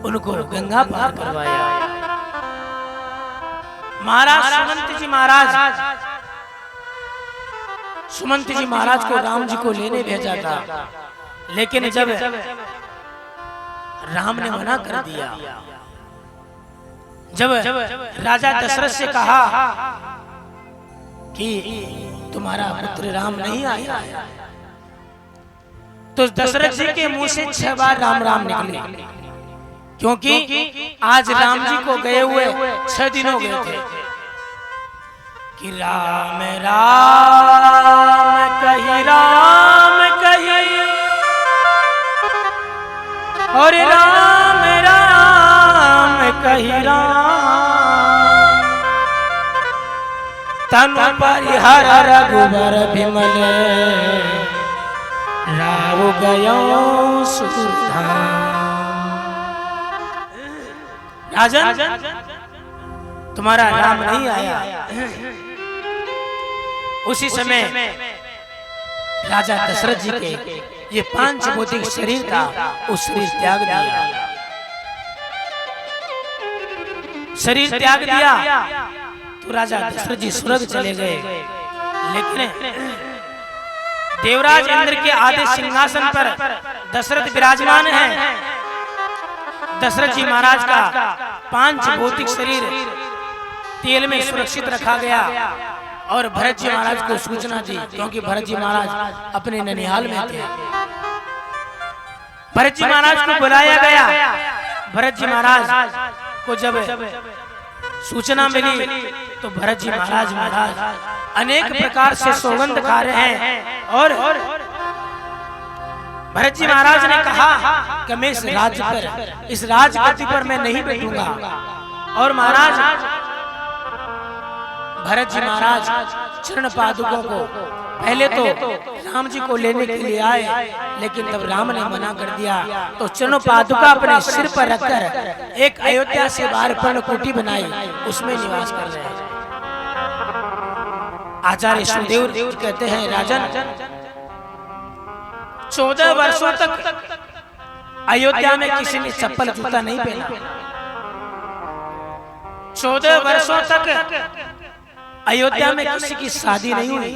उनको गंगा पार करवाया। महाराज सुमंत जी महाराज को राम जी को लेने भेजा था, लेकिन जब राम ने मना कर दिया, जब राजा दशरथ से कहा कि तुम्हारा पुत्र राम नहीं आया, तो दशरथ जी के मुंह से 6 बार राम राम निकले, क्योंकि आज राम जी को गए हुए 6 दिन हो गए थे। कि राम राम कही और राम राम कही राम, तनु परिहर रघुबर विमल, राव गयो सुधाम। राजन तुम्हारा राम नहीं आया। उसी समय राजा दशरथ जी के ये 5 भौतिक शरीर था, उस शरीर त्याग दिया। शरीर त्याग दिया तो राजा दशरथ जी स्वर्ग चले गए, लेकिन देवराज इंद्र के आधे सिंहासन पर दशरथ विराजमान हैं। दशरथ जी महाराज का 5 भौतिक शरीर तेल में सुरक्षित रखा गया और भरत जी महाराज को सूचना दी, क्योंकि भरत जी महाराज अपने ननिहाल में थे। भरत जी महाराज को बुलाया गया। भरत जी महाराज को जब सूचना मिली तो भरत जी महाराज अनेक प्रकार से सौगंध खा रहे हैं और भरत जी महाराज ने कहा कि मैं इस राजगद्दी पर मैं नहीं बैठूंगा। और महाराज भरत जी महाराज चरण पादुकों को पहले तो राम जी को लेने के लिए आए, लेकिन तब राम ने मना कर दिया, तो चरण पादुका अपने सिर पर रखकर एक अयोध्या से बाहर पर्णकुटी बनाई, उसमें निवास कर रहे हैं। आचार्य सुदेव कहते हैं, राजन 14 वर्षों तक अयोध्या में किसी ने चप्पल जूता नहीं पहना। 14 वर्षों तक अयोध्या में किसी की शादी नहीं हुई,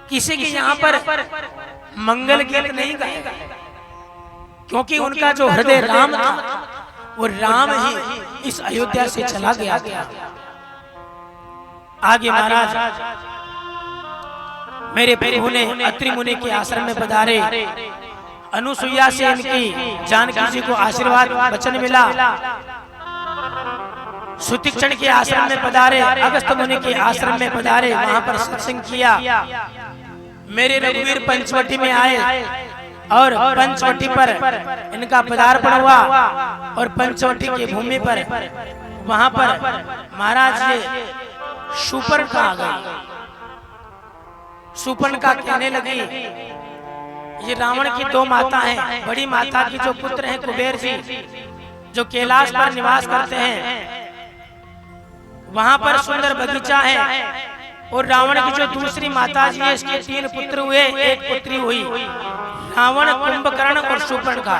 किसी के यहाँ पर मंगल गीत नहीं गाए, क्योंकि उनका जो हृदय राम था वो राम ही इस अयोध्या से चला गया था। आगे महाराज मेरे प्रभु ने अत्रि मुनि के आश्रम में पधारे। अनुसुईया से इनकी जानकी जी को आशीर्वाद वचन मिला। सुतीक्षण के आश्रम में पधारे, अगस्त मुनि के आश्रम में पधारे, वहां पर सत्संग किया। मेरे रघुवीर पंचवटी में आए और पंचवटी पर इनका पदार्पण हुआ और पंचवटी की भूमि पर वहां पर महाराज ये शूर्पणखा आ गई। शूर्पणखा कहने लगी, ये रावण की 2 माता हैं। बड़ी माता की जो पुत्र हैं कुबेर जी, जो कैलाश पर निवास करते हैं, वहां पर सुंदर बगीचा है और रावण की जो दूसरी माता जी है, इसके 3 पुत्र हुए, एक पुत्री हुई। रावण, कुंभकर्ण और शूर्पणखा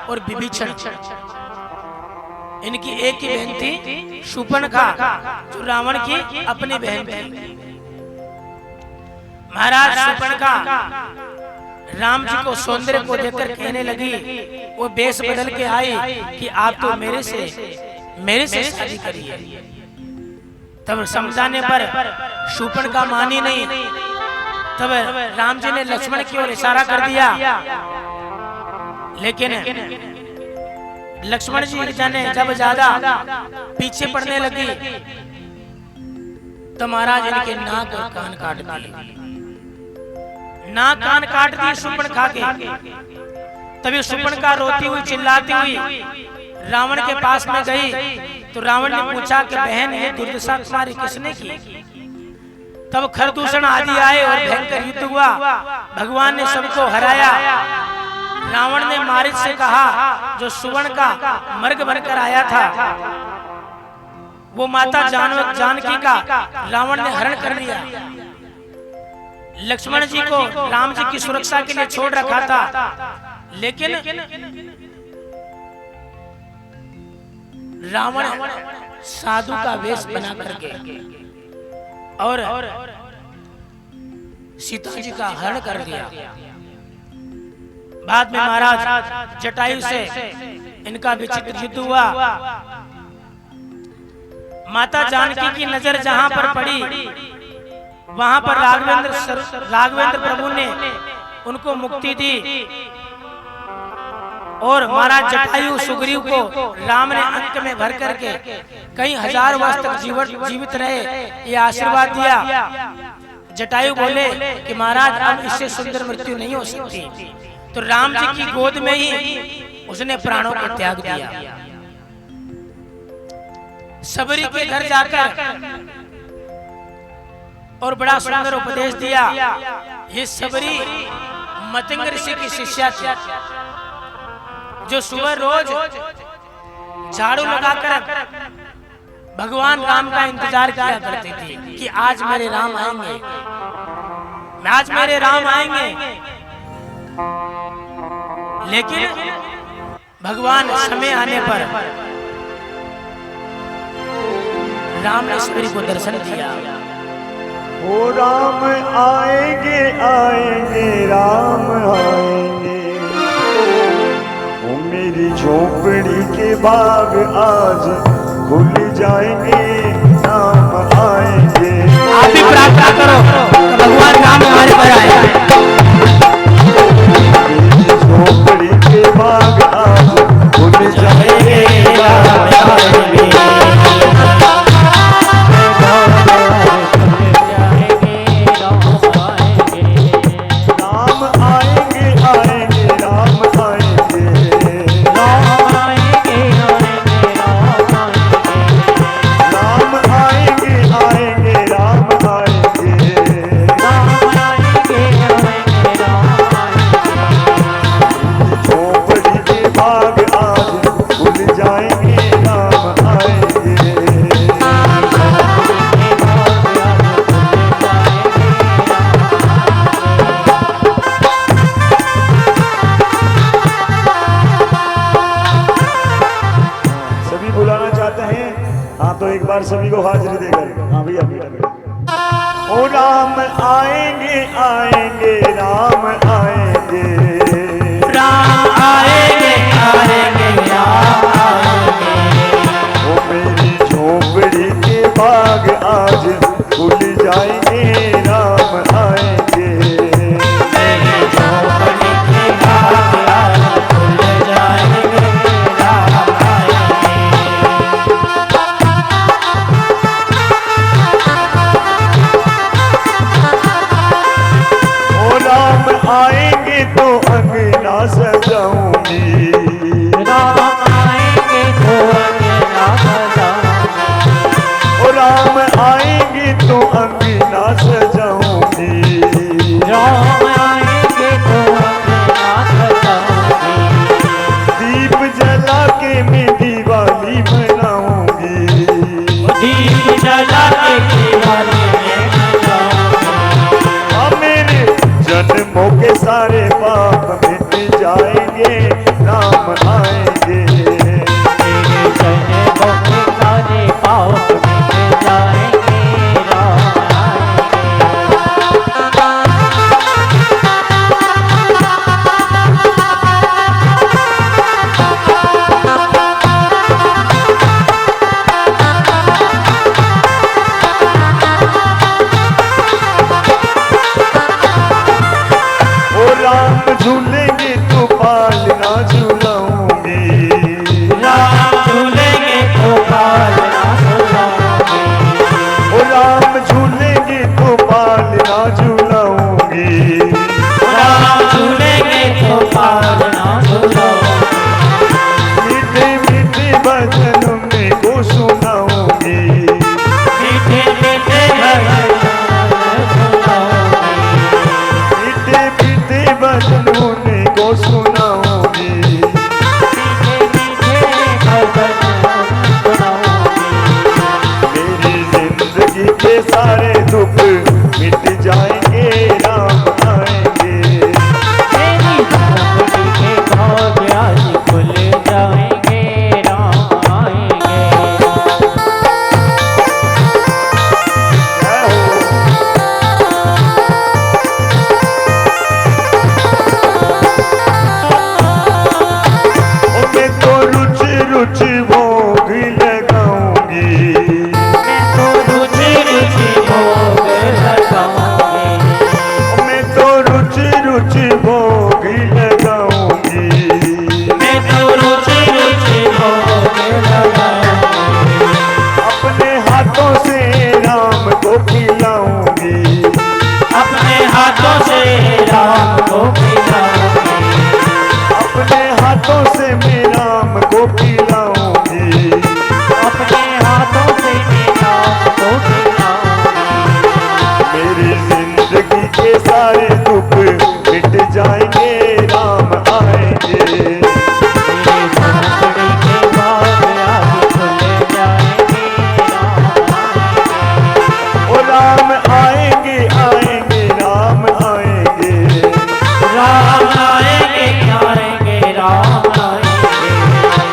और विभीषण। इनकी एक ही बहन थी शूर्पणखा, जो रावण की अपनी बहन थी। महाराज शूर्पणखा राम जी को सौंदर्य को देखकर कहने लगी, वो बेश बदल के आई कि आप तो मेरे से शादी करिए। तब समझाने पर शूर्पणखा मानी नहीं। तब राम जी ने लक्ष्मण की ओर इशारा कर दिया, लेकिन लक्ष्मण जी जाने जब ज्यादा पीछे पड़ने लगी तो महाराज इनके नाक और कान काट दिए। नाक कान काट दिए शूर्पणखा के। तभी शूर्पणखा रोती हुई चिल्लाती हुई रावण के पास में गई तो रावण ने पूछा कि बहन, ये दुर्दशा तुम्हारी किसने की? तब खरदूषण आदि आए और भयंकर युद्ध हुआ। भगवान ने सबको हराया। रावण ने मारीच से कहा, जो सुवर्ण का मर्ग बनकर आया था, वो माता जानकी का रावण ने हरण कर लिया। लक्ष्मण जी को राम जी की सुरक्षा के लिए छोड़ रखा था, लेकिन रावण साधु का वेश बना करके और सीता जी का हरण कर दिया। बाद में महाराज जटायु से इनका विचित्र युद्ध हुआ। माता जानकी की नजर जहां पर पड़ी, वहां पर राघवेंद्र प्रभु ने उनको मुक्ति दी और महाराज जटायु सुग्रीव को राम ने अंक में भर करके कई हजार वर्ष तक जीवित रहे, ये आशीर्वाद दिया। जटायु बोले कि महाराज अब इससे सुंदर मृत्यु नहीं हो सकती, तो राम जी की गोद में ही उसने प्राणों को त्याग दिया। सबरी के घर जाकर और बड़ा सुंदर उपदेश दिया। ये सबरी मतंग ऋषि की शिष्या थी, जो सुबह रोज झाड़ू लगाकर भगवान राम का इंतजार किया करती थी कि आज मेरे राम आएंगे, आज मेरे राम आएंगे। लेकिन भगवान समय आने पर राम ने सबरी को दर्शन दिया। ओ राम आएंगे आएंगे राम आएंगे, ओ मेरी झोपड़ी के बाग आज खुल जाएंगे, राम आएंगे। आप भी प्रार्थना करो तो भगवान राम हमारे पर आए। मेरी झोपड़ी के बाग आज खुल जाएंगे, राम आएंगे। सभी को हाजिरी देकर, हाँ भैया भैया। ओ राम आएंगे आएंगे राम आएंगे, राम आएंगे आएंगे राम आएंगे। ओ मेरी झोपड़ी के बाग आज खुल जाएंगे, राम आएंगे। मेरी झोपड़ी के बाग आज खुल जाएंगे, राम आएंगे। आएंगे तो अंगना सजाऊंगी, राम आएंगे तो अंगना सजाऊंगी, ओ राम आएंगे तो अंगना सजाऊंगी, राम आएंगे तो अंगना सजाऊंगी। दीप जला के मैं दिवाली मनाऊंगी, दीप जला के दिवाली में जाएंगे राम आएंगे। तेरे चरणों में सारे पाप मिट जाएंगे, राम झूलेंगे तो पालना झूलाऊंगी, राम झूलेंगे तो पालना झूलाऊंगी, ओ राम झूलेंगे तो पालना झूलाऊंगी, राम झूलेंगे तो पालना झूलाऊंगी, मीठे मीठे भजन में को सुनाऊंगी, मीठे मीठे भजन सुनाऊंगी, मीठे मीठे भजन को सुनाऊंगी। मेरी जिंदगी के सारे दुख मिट जाएंगे, राम आएंगे। मेरी जिंदगी के भाग्य आज खुल जाएंगे, राम आएंगे। मैं तो रुचि रुचि भोग लगाऊंगी, मैं तो रुचि रुचि भोग लगाऊंगी, मैं तो रुचि रुचि भोग लगाऊंगी, मैं तो रुचि रुचि भोग लगाऊंगी, अपने हाथों से राम को खिलाऊंगी, अपने हाथों से राम को खिलाऊंगी, अपने हाथों से मैं राम को खिलाऊंगी, अपने हाथों से मैं राम को खिलाऊंगी। मेरी जिंदगी के सारे दुख मिट जाएंगे, राम आएंगे। मेरे झोंपड़ी के भाग्य आज खुल जाएंगे, राम आएंगे। ओ राम आएंगे आएंगे राम आएंगे, राम आएंगे आएंगे राम आएंगे,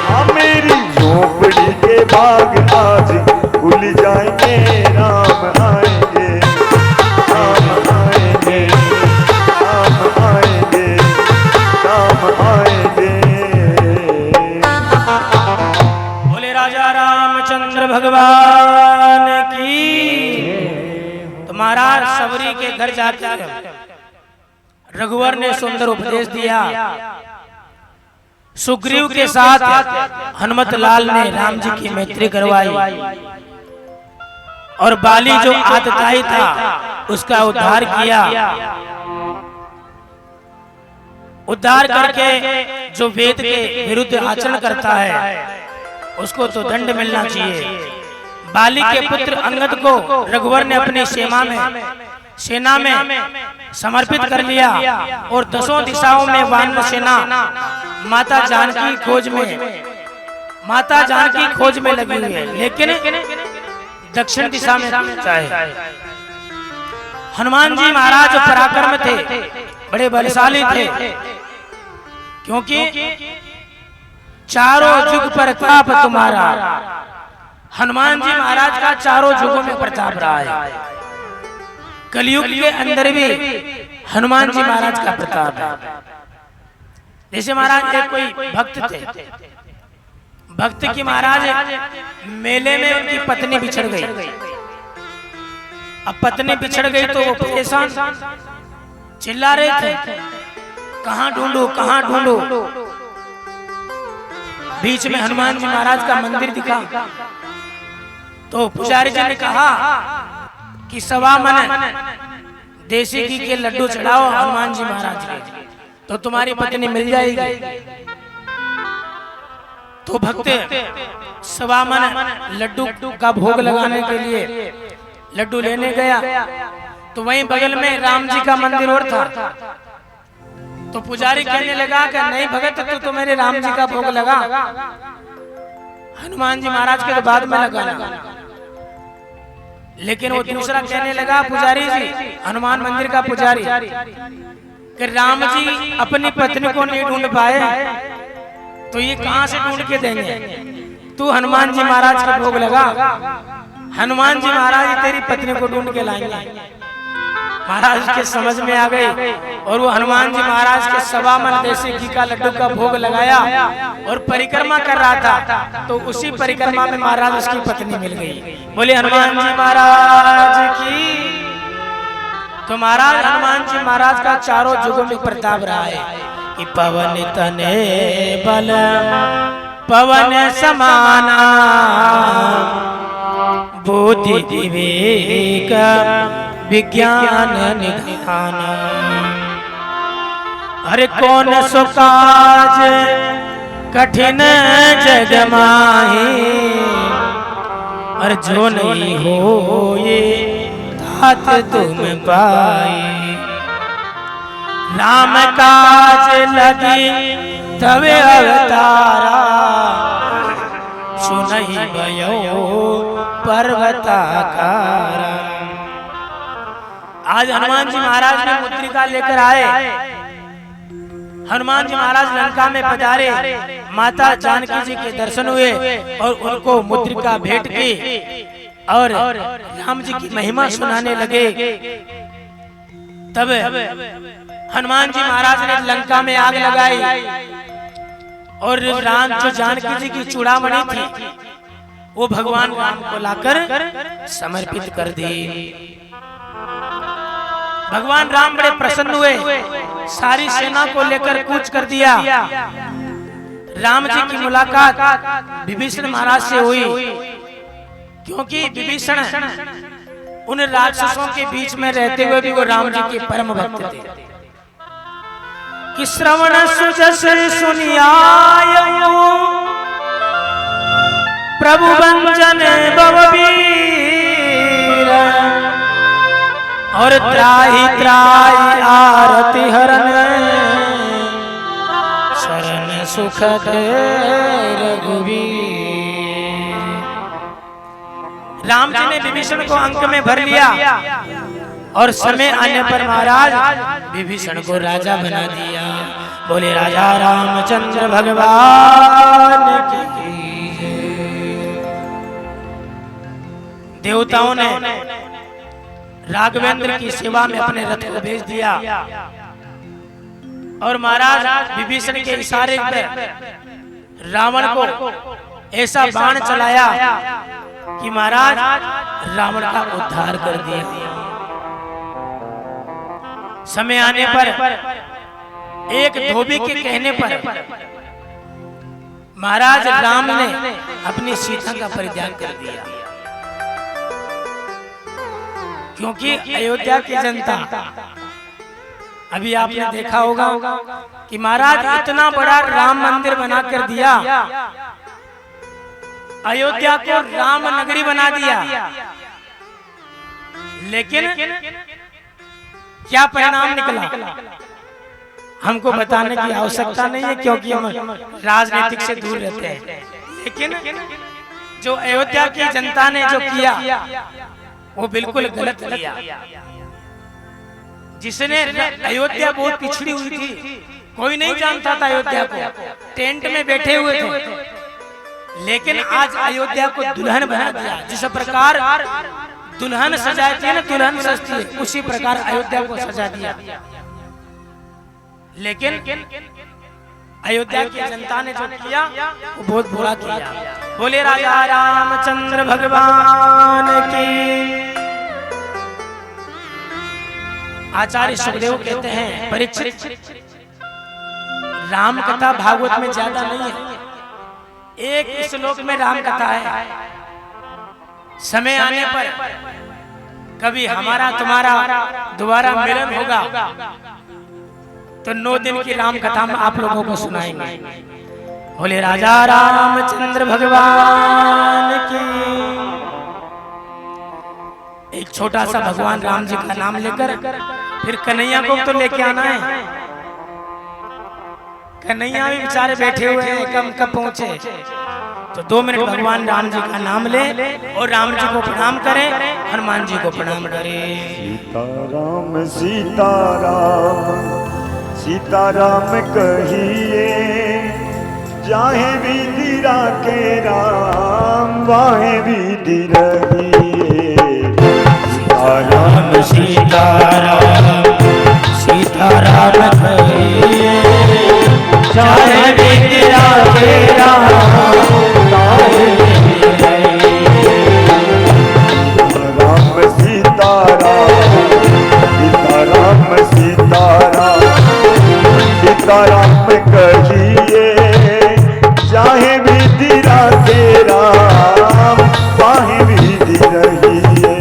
हाँ मेरी झोपड़ी के बाग आज खुल जाएंगे, राम आएंगे, राम आएंगे, राम आएंगे, राम आएंगे। बोले राजा रामचंद्र भगवान की। तो महाराज सबरी के घर जाकर रघुवर ने सुंदर उपदेश दिया। सुग्रीव के साथ हनुमत लाल ने राम जी की मैत्री करवाई और बाली जो आतताई था उसका उद्धार किया। उद्धार करके जो वेद के विरुद्ध आचरण करता है उसको तो दंड मिलना चाहिए। बाली के पुत्र अंगद को रघुवर ने अपनी सेना में समर्पित कर लिया और दसों दिशाओं में वानर सेना माता जानकी खोज में लगी हुई है, लेकिन दक्षिण दिशा में चाहे। हनुमान जी महाराज पराक्रम थे, बड़े बलशाली थे, क्योंकि चारों युग प्रताप तुम्हारा। हनुमान जी महाराज का चारों युगों में प्रताप रहा है। कलयुग के अंदर भी हनुमान जी महाराज का प्रताप है। जैसे महाराज एक कोई भक्त थे, भक्त की महाराज मेले में उनकी पत्नी बिछड़ गई। अब पत्नी बिछड़ गई तो वो परेशान चिल्ला रहे थे, कहां ढूंढूं कहां ढूंढूं। बीच में हनुमान जी महाराज का मंदिर दिखा तो पुजारी जी ने कहा कि 1.25 मन देसी घी के लड्डू चढ़ाओ हनुमान जी महाराज के, तो तुम्हारी पत्नी मिल जाएगी। तो भक्त 1.25 मन लड्डू का भोग लगाने के लिए लड्डू लेने गया, तो वहीं बगल में राम जी का मंदिर और था। तो पुजारी कहने लगा कि नहीं भगत, तो मेरे राम जी का भोग लगा, हनुमान जी महाराज के तो बाद में लगाना। लेकिन वो दूसरा कहने लगा, पुजारी जी, हनुमान मंदिर का पुजारी कि राम जी अपनी पत्नी को नहीं ढूंढ पाए तो ये कहां से ढूंढ के देंगे। तू हनुमान जी महाराज का भोग लगा, हनुमान जी महाराज तेरी पत्नी को ढूंढ के लाएंगे। महाराज के समझ में आ गई और वो हनुमान जी महाराज के 1.25 मन देसी घी का लड्डू का भोग लगाया और परिक्रमा कर रहा था। तो उसी परिक्रमा में महाराज उसकी पत्नी मिल गई। बोले हनुमान जी महाराज की। तो महाराज हनुमान जी महाराज का चारों जुगों में प्रताप रहा है कि पवन तने बल पवन समाना बुद्धि विवेक विज्ञान निधान। हर कौन सो काज कठिन जग माही और जो नहीं हो ये तात तुम पाए। राम काज लगी तवे अवतारा सुनहि भयो पर्वताकारा। आज हनुमान जी महाराज ने मुद्रिका लेकर आए। हनुमान जी महाराज लंका में पधारे, माता जानकी जी के दर्शन हुए और उनको मुद्रिका भेंट की और राम जी की महिमा सुनाने लगे। तब हनुमान जी महाराज ने लंका में आग लगाई और राम जो जानकी जी की चूड़ामणि थी वो भगवान राम को लाकर समर्पित कर दी। भगवान राम बड़े प्रसन्न हुए, सारी सेना को लेकर कूच कर दिया। राम जी की मुलाकात विभीषण महाराज से हुई, क्योंकि विभीषण उन राक्षसों के बीच में रहते हुए भी वो राम जी के परम भक्त थे। कि श्रवण सुजस सुनियायो प्रभु वंजन बवबीर और त्राहि त्राहि आरति हरण शरण सुख दे रघुवीर। राम जी ने विभीषण को अंक में भर लिया और समय आने पर महाराज विभीषण को राजा बना दिया। बोले राजा रामचंद्र भगवान की जय। देवताओं ने राघवेंद्र की सेवा में अपने रथ को भेज दिया और महाराज विभीषण के इशारे पर रावण को ऐसा बाण चलाया कि महाराज रावण का उद्धार कर दिया। समय आने पर एक धोबी के कहने पर महाराज राम ने अपनी सीता का परित्याग कर दिया, क्योंकि अयोध्या की जनता, अभी आपने देखा होगा कि महाराज इतना बड़ा राम मंदिर बना कर दिया, अयोध्या को राम नगरी बना दिया, लेकिन क्या परिणाम निकला हमको बताने की आवश्यकता नहीं है, क्योंकि हम राजनीतिक से दूर रहते हैं। लेकिन जो अयोध्या की जनता ने जो किया वो बिल्कुल गलत किया। जिसने अयोध्या बहुत पिछड़ी हुई थी, कोई नहीं जानता था अयोध्या को, टेंट में बैठे हुए थे, लेकिन आज अयोध्या को दुल्हन बना दिया। जिस प्रकार दुल्हन सजाती है ना, दुल्हन सजती है, उसी प्रकार अयोध्या को सजा दिया। लेकिन अयोध्या की जनता ने जो किया वो बहुत बुरा किया। बोले राजा रामचंद्र भगवान की। आचार्य सुखदेव कहते हैं, परीक्षित राम कथा भागवत में ज्यादा नहीं है, एक श्लोक में राम कथा है। समय आने पर कभी हमारा तुम्हारा दोबारा मिलन होगा तो 9 दिन की राम कथा में आप लोगों को सुनाएंगे। बोले राजा रामचंद्र भगवान की। एक छोटा सा भगवान राम जी का नाम लेकर फिर कन्हैया को तो लेके आना है। कन्हैया भी बेचारे बैठे हुए हैं, कब पहुंचे, तो 2 मिनट भगवान राम जी का नाम ले और राम जी को प्रणाम करें, हनुमान जी को प्रणाम करें। सीताराम सीताराम सीताराम कहिए जाहे विधि राखे राम वाहे विधि रहिए राम सीताराम सीताराम कहिए चाहे विधि राखे राम वाहे विधि रहिए। राम सीताराम सीताराम सीताराम सीताराम कहिए चाहे विधि राखे राम वाहे विधि रहिए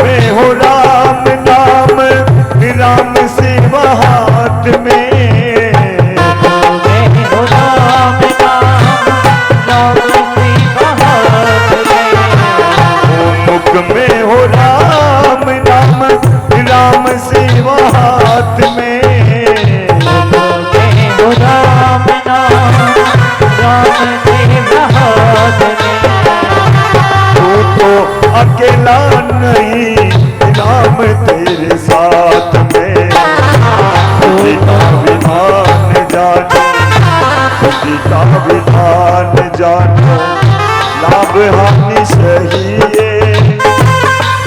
में हो राम नाम राम सेवा हाथ में हो राम नाम मुख में हो राम नाम राम सेवा हाथ में हो राम नाम तू तो अकेला नहीं राम तेरे साथ में सीता विधान जानो सीता विधान जानो लाभ हानि सही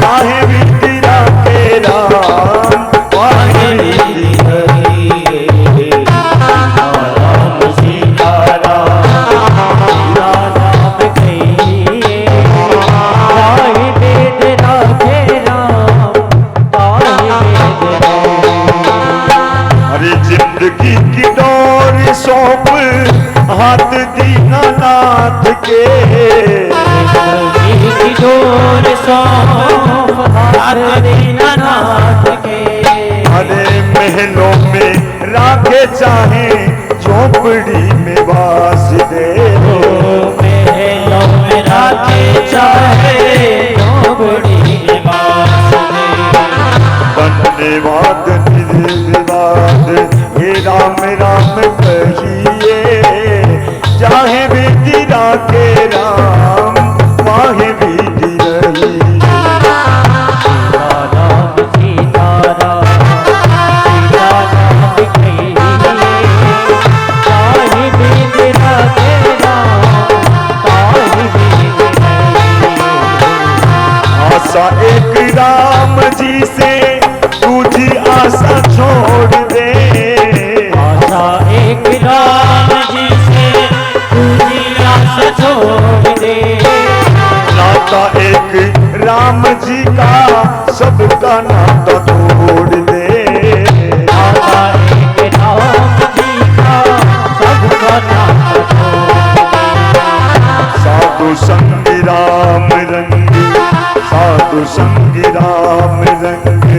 चाहे विधि राखे राम वाहे विधि रहिए राम सीताराम राम कहिए चाहे वेद राखे राम ताहि वेद अरे जिंदगी की डोर सौंप हाथ दीनानाथ के जोर सौंप हाथ दीनानाथ के अरे महलों में राखे चाहे झोपड़ी में वास दे महलों में राखे चाहे झोपड़ी में वास दे धन्यवाद निर्विवाद हे राम राम कहिए चाहे विधि राखे राम वाहे विधि रहिए राम सीताराम सीताराम कहिए ताहि वेद राखे राम ताहि वेद आशा एक राम जी से तुझी आशा छोड़ दे आशा एक राम जी से तुझी आशा छोड़ दे नाता एक राम जी का सबका नाता तोड़ दे आशा एक राम जी का सबका नाम साधु संग राम रंग साधु संग राम रंग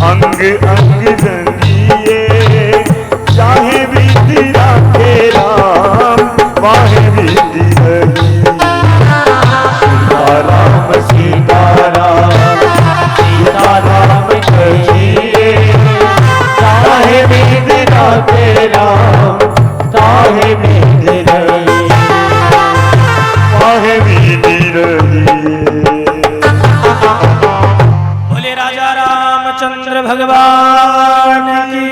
अंग अंग रंगिए चाहे विधि राखे राम वाहे विधि रहिए राम सीताराम सीताराम कहिए चाहे विधि राखे राम चाहे विधि रहिए वाहे विधि रहिए बोले राजा रामचंद्र भगवान की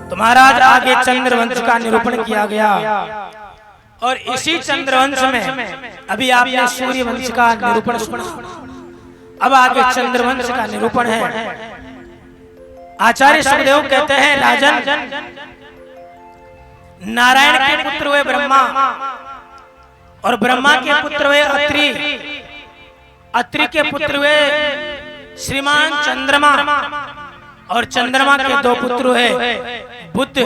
तो महाराज आगे चंद्रवंश का निरूपण किया गया और इसी चंद्रवंश में अभी आपने सूर्यवंश का निरूपण सुना। अब आगे चंद्रवंश का निरूपण है। आचार्य सुखदेव कहते हैं राजन नारायण के पुत्र हुए ब्रह्मा और ब्रह्मा के पुत्र हुए अत्रि अत्रि के पुत्र हुए श्रीमान चंद्रमा और चंद्रमा के दो पुत्र हुए बुध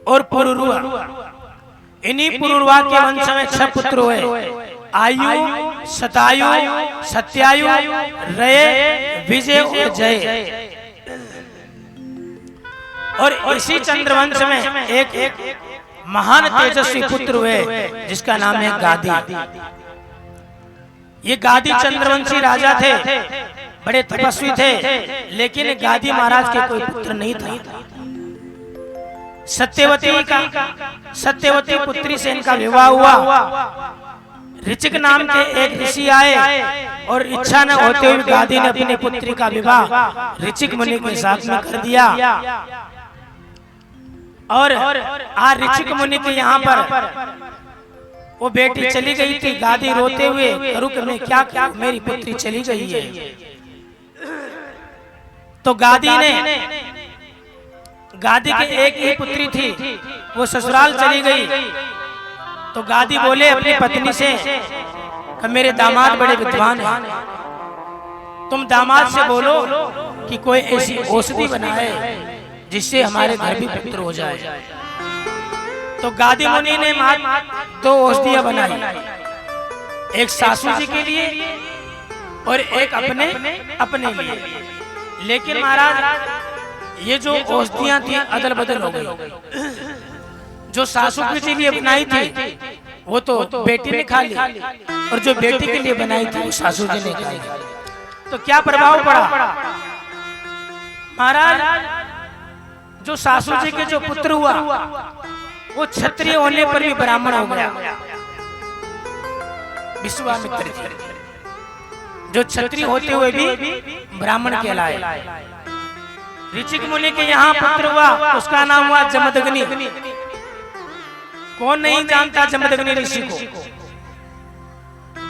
और पुरुरुआ। इन्हीं पुरुरुआ के वंश में 6 पुत्र हुए आयु शतायु सत्यायु रय विजय और जय। और इसी चंद्रवंश में एक महान तेजस्वी पुत्र हुए जिसका नाम है गादी। ये गादी चंद्रवंशी राजा थे, बड़े तपस्वी थे, लेकिन गादी महाराज के कोई पुत्र नहीं था। सत्यवती पुत्री से इनका विवाह हुआ। ऋचिक नाम के एक ऋषि आए और इच्छा न होते हुए गादी ने अपनी पुत्री का विवाह ऋचिक मुनि के साथ में कर दिया। और आज ऋचिक मुनि के यहाँ पर वो बेटी चली गई थी। गादी रोते हुए करूँ कि मैं क्या क्या, मेरी पुत्री चली गई है। तो गादी के एक ही पुत्री थी, वो ससुराल चली गई। तो गादी बोले अपनी पत्नी से कि मेरे दामाद बड़े विद्वान हैं, तुम दामाद से बोलो कि कोई ऐसी औषधि बनाए जिससे हमारे घर भी पुत्र हो जाए। तो गादी मुनि ने दो औषधियां बनाई, एक सासू जी के लिए और एक अपने लिए। लेकिन महाराज ये जो औषधियां थी अदल बदल हो गई। जो सासू जी के लिए बनाई थी वो तो बेटी ने खा ली, और जो बेटी के लिए बनाई थी वो सासू जी ने खा ली। तो क्या प्रभाव पड़ा महाराज? जो सासू जी के जो पुत्र हुआ वो क्षत्रिय होने पर भी ब्राह्मण हो गया, विश्वामित्र जी। जो क्षत्रिय होते हुए भी ब्राह्मण कहलाए। ऋचिक मुनि के यहाँ पुत्र हुआ, उसका नाम हुआ जमदग्नि। कौन नहीं जानता जमदग्नि ऋषि को?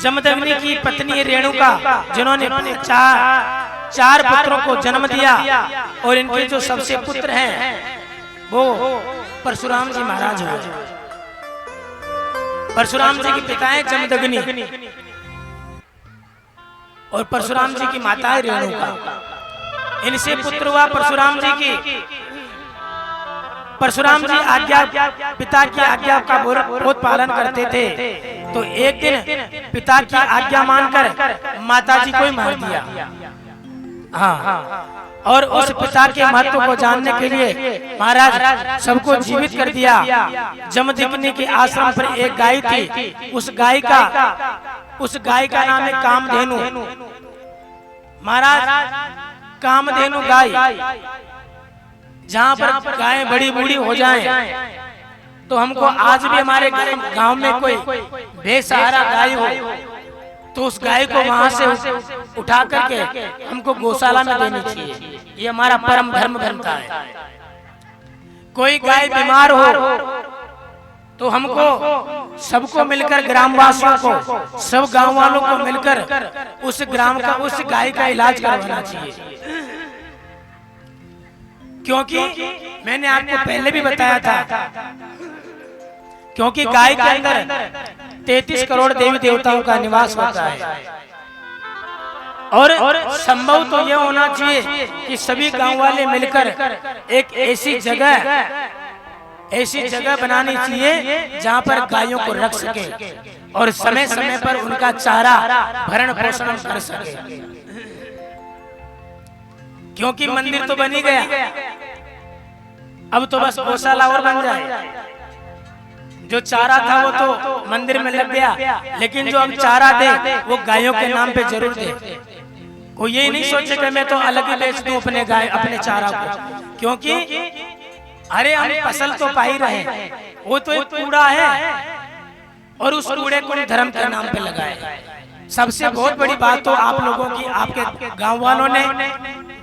जमदग्नि की पत्नी रेणुका, जिन्होंने चार पुत्रों को जन्म दिया, और इनके जो सबसे पुत्र हैं वो परशुराम जी महाराज हुए। परशुराम जी के पिता है जमदग्नि और परशुराम जी की माता है रेणुका। इनसे पुत्र हुआ परशुराम जी की। परशुराम जी पिता की आज्ञा का बहुत पालन करते थे। तो एक दिन पिता की आज्ञा मानकर माता जी को ही मार दिया। हाँ, और उस पिता के महत्व को जानने के लिए महाराज सबको जीवित कर दिया। जमदग्नि के आश्रम पर एक गाय थी, उस गाय का नाम है कामधेनु। महाराज कामधेनु गाय, जहाँ पर गाय बड़ी बूढ़ी हो जाएं, तो हमको आज भी हमारे गांव में कोई बेसहारा गाय हो तो उस गाय को वहां से उठा करके हमको गौशाला में देनी चाहिए। ये हमारा परम धर्म बनता है। कोई गाय बीमार हो तो हमको सबको मिलकर, ग्रामवासियों को, सब गांव वालों को मिलकर उस गाय का इलाज करवाना चाहिए। क्योंकि मैंने आपको पहले भी बताया था, क्योंकि गाय के अंदर 33 करोड़ देवी देवताओं का निवास होता है। और संभव तो यह होना चाहिए कि सभी गांव वाले मिलकर एक ऐसी जगह बनानी चाहिए जहां पर गायों को रख सके और समय समय पर उनका चारा भरण पोषण कर सके। क्योंकि मंदिर तो बन ही गया, अब तो बस गौशाला और बन जाए। जो चारा था वो तो मंदिर में लग गया, लेकिन जो अब चारा दे वो गायों के नाम पे जरूर दे। कोई यही नहीं सोचे कि मैं तो अलग ही बेच दूं अपने चारा को, क्योंकि अरे हम फसल तो पा ही रहे, वो तो एक कूड़ा है और उस कूड़े को धर्म के नाम पे लगाए। सबसे बहुत बड़ी बात तो आप लोगों की, आपके गांव वालों ने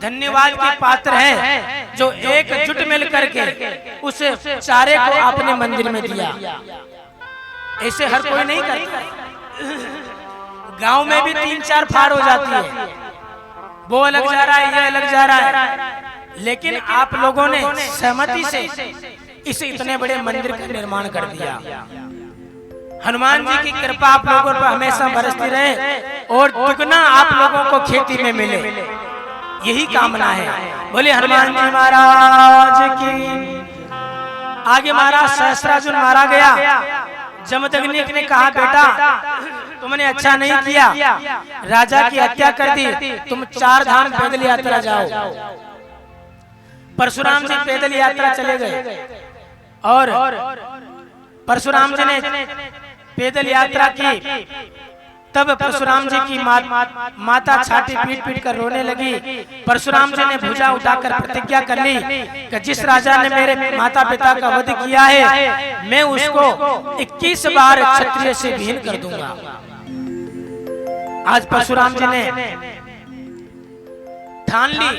धन्यवाद के पात्र हैं जो एकजुट मिल करके उस चारे को आपने मंदिर में दिया। ऐसे हर कोई नहीं करता। गांव में भी 3-4 फाड़ हो जाती है, वो अलग जा रहा है, ये अलग जा रहा है, लेकिन आप लोगों ने सहमति से इस इतने बड़े मंदिर का निर्माण कर दिया। हनुमान जी की कृपा आप लोगों पर हमेशा बरसती रहे और दुगना आप लोगों को खेती में मिले, यही कामना है। बोले हनुमान जी महाराज की। आगे महाराज सहस्त्रार्जुन मारा गया। जमदग्नि ने कहा, बेटा तुमने अच्छा नहीं किया, राजा की हत्या कर दी, तुम 4 धाम पैदल यात्रा जाओ। परशुराम जी पैदल यात्रा चले गए और परशुराम जी ने पैदल यात्रा की। तब परशुराम जी की माता छाती पीट पीट कर रोने लगी। परशुराम जी ने भुजा उठाकर प्रतिज्ञा कर ली कि जिस राजा ने मेरे माता पिता का वध किया है मैं उसको 21 बार क्षत्रिय से विहीन कर दूंगा। आज परशुराम जी ने ठान ली।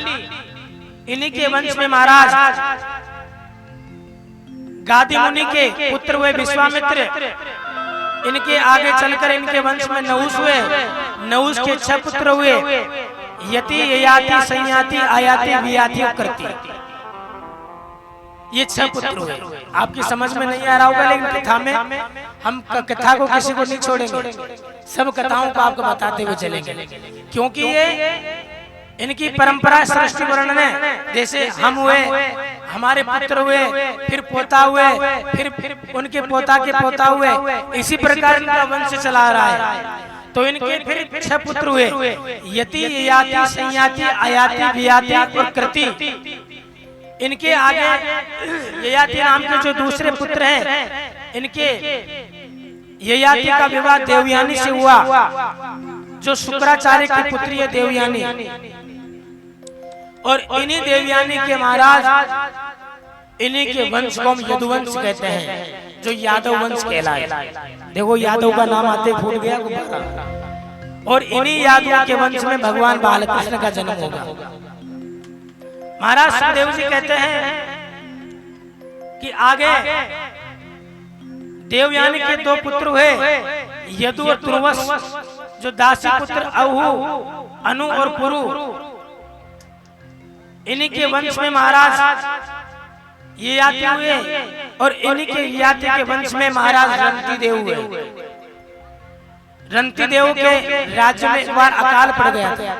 इन्हीं के वंश में महाराज गादी मुनि के पुत्र हुए विश्वामित्र। इनके आगे चलकर इनके वंश में नहुष हुए। नहुष के 6 पुत्र हुए, यति, ययाति, संयाति, आयाति, वियाति और कृति। ये 6 पुत्र हुए। आपकी समझ में नहीं आ रहा होगा, लेकिन कथा में हम कथा को किसी को नहीं छोड़ेंगे, सब कथाओं को आपको बताते हुए चलेंगे, क्योंकि ये इनकी परंपरा सृष्टि वर्णन है। जैसे हम हुए, हमारे पुत्र हुए, फिर पोता हुए, फिर उनके पोता के पोता हुए, इसी प्रकार इनका वंश चला रहा है। तो इनके फिर 6 पुत्र हुए, यति, ययाति, संयाति, आयाति, वियाति और कृति। इनके आगे ययाति नाम के जो दूसरे पुत्र हैं, इनके ययाति का विवाह देवयानी से हुआ, जो शुक्राचार्य की पुत्री है देवयानी। और इन्हीं देवयानी के महाराज इन्हीं के वंश को हम यदुवंश कहते हैं, जो यादव वंश कहलाए। देखो यादव का नाम आते फूट गया गुब्बारा। और इन्हीं यादवों के वंश में भगवान बालकृष्ण का जन्म होगा। महाराज सुखदेव जी कहते हैं कि आगे देवयानी के 2 पुत्र हुए, यदु और तुर्वस, जो दासी पुत्र अहु, अनु और पुरु। इन्हीं के वंश में महाराज ये याति हुए और इन्हीं के याति के वंश में महाराज रंती देव हुए। रंती देव के राज्य में एक बार अकाल पड़ गया था।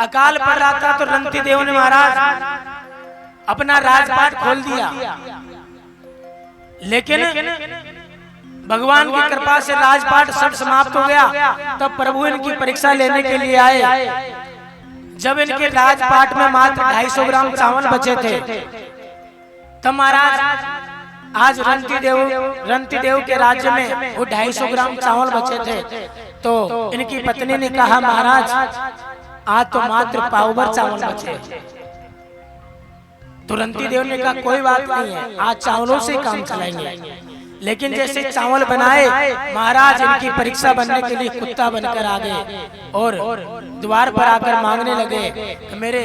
अकाल पड़ रहा था तो रंती देव ने महाराज अपना राजपाट खोल दिया। लेकिन भगवान की कृपा से राजपाट सब समाप्त हो गया। तब प्रभु इनकी परीक्षा लेने के लिए आए। जब इनके राजपाट में मात्र 250 ग्राम चावल बचे थे, तब महाराज आज रंती देव के राज्य में वो 250 ग्राम चावल बचे थे। तो इनकी पत्नी ने कहा, महाराज आज तो मात्र पाव भर चावल बचे। तो रंती देव ने कहा कोई बात नहीं है, आज चावलों से काम चलाएंगे। लेकिन जैसे चावल बनाए, महाराज इनकी परीक्षा बनने के लिए कुत्ता बनकर आ गए और द्वार पर आकर मांगने लगे कि मेरे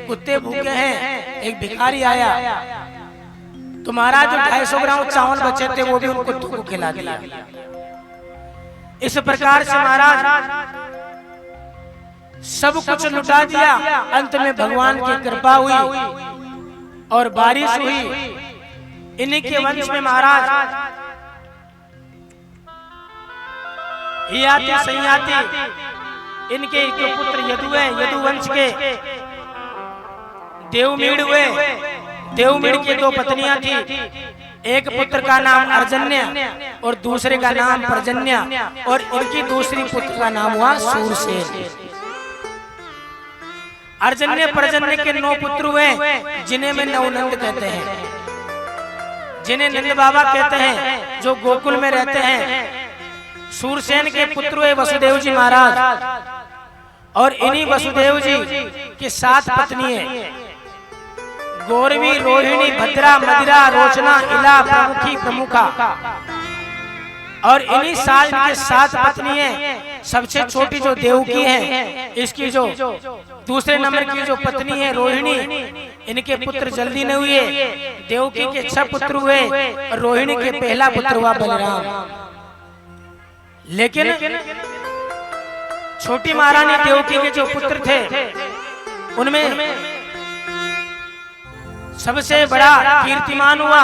कुत्ते भूखे हैं। एक भिखारी आया तो महाराज जो 250 ग्राम चावल बचे थे वो भी उन कुत्तों को खिला दिया। इस प्रकार से महाराज सब कुछ लुटा दिया। अंत में भगवान की कृपा हुई और बारिश हुई। इन्हीं के वंश में महाराज ययाति, संयाति, इनके जो पुत्र यदु हैं, यदु वंश के देवमीड़ हुए। देवमीड़ की 2 पत्नियां थी। एक पुत्र का नाम अर्जन्य और दूसरे का नाम पर्जन्य, और इनकी दूसरी पुत्र का नाम हुआ सूरसेन। अर्जन्य पर्जन्य के 9 पुत्र हुए, जिन्हें में नवनंद कहते हैं, जिन्हें नंद बाबा कहते हैं, जो गोकुल में रहते हैं। सूरसेन के पुत्र हुए वसुदेव जी महाराज। और इन्हीं वसुदेव जी की 7 पत्नी है, गौरवी, रोहिणी, भद्रा, मदिरा, रोचना, इला, प्रमुखी, प्रमुखा। और इन्हीं साल के 7 पत्नी है। सबसे छोटी जो देवकी है, इसकी जो दूसरे नंबर की जो पत्नी है रोहिणी, इनके पुत्र जल्दी न हुए। देवकी के 6 पुत्र हुए और रोहिणी के पहला पुत्र हुआ बलराम। लेकिन छोटी महारानी देवकी के जो पुत्र थे, उनमें सबसे बड़ा कीर्तिमान हुआ।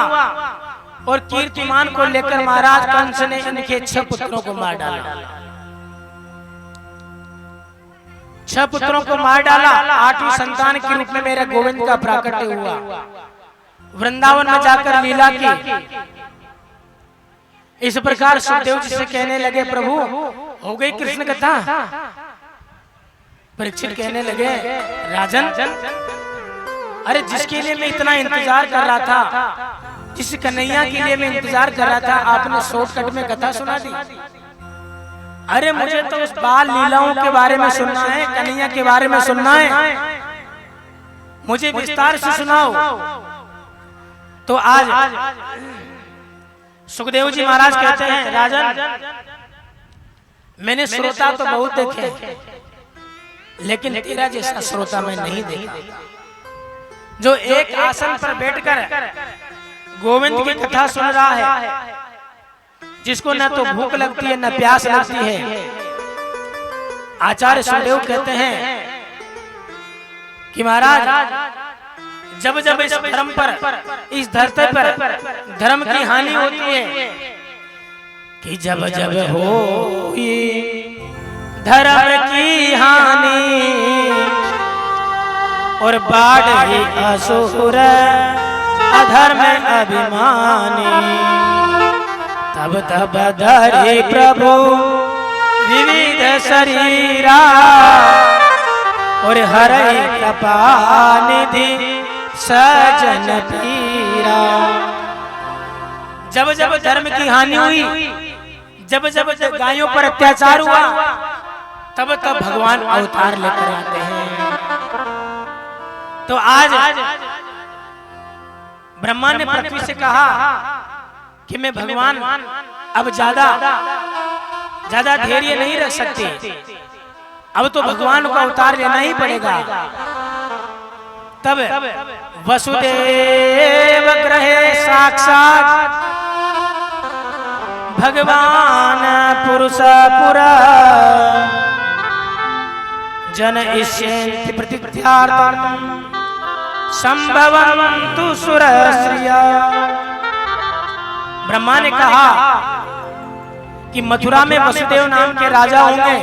और कीर्तिमान को लेकर महाराज कंस ने इनके 6 पुत्रों को मार डाला। 6 पुत्रों को मार डाला। 8वीं संतान के रूप में मेरे गोविंद का प्राकट्य हुआ। वृंदावन में जाकर लीला की। इस प्रकार सुखदेव जी से कहने लगे, प्रभु हो गई कृष्ण कथा। परीक्षित कहने लगे, राजन अरे जिसके लिए मैं इतना इंतजार कर रहा था, जिस कन्हैया के लिए मैं इंतजार कर रहा था, आपने शॉर्टकट में कथा सुना दी। अरे मुझे तो उस बाल लीलाओं के बारे में सुनना है, कन्हैया के बारे में सुनना है, मुझे विस्तार से सुनाओ। तो आज सुखदेव जी महाराज कहते हैं, राजन मैंने श्रोता तो बहुत देखे, लेकिन तेरा जैसा श्रोता मैं नहीं देखा, जो एक आसन पर बैठकर गोविंद की कथा सुन रहा है, जिसको न तो भूख लगती है न प्यास लगती है। आचार्य सुखदेव कहते हैं कि महाराज जब जब इस धर्म पर, इस धरती पर धर्म की हानि होती है, कि जब जब हो धर्म की हानि और बाढ़ असुर अधर्म अभिमानी, तब तब धरे प्रभु विविध शरीरा और हरे कृपा निधि सजन पीरा। जब जब धर्म की हानि हुई, जब जब गायों पर अत्याचार हुआ, तब तब भगवान अवतार लेकर आते हैं। तो आज ब्रह्मा ने पृथ्वी से कहा कि मैं भगवान अब ज्यादा धैर्य नहीं रख सकते, अब तो भगवान को अवतार लेना ही पड़ेगा। तब वसुदेव ग्रहे साक्षात भगवान पुरुष पुरा जन इष्यन्ति प्रतिथ्यार्थं संभवन्तु सुरश्रिया। ब्रह्मा ने कहा कि मथुरा में वसुदेव नाम के राजा होंगे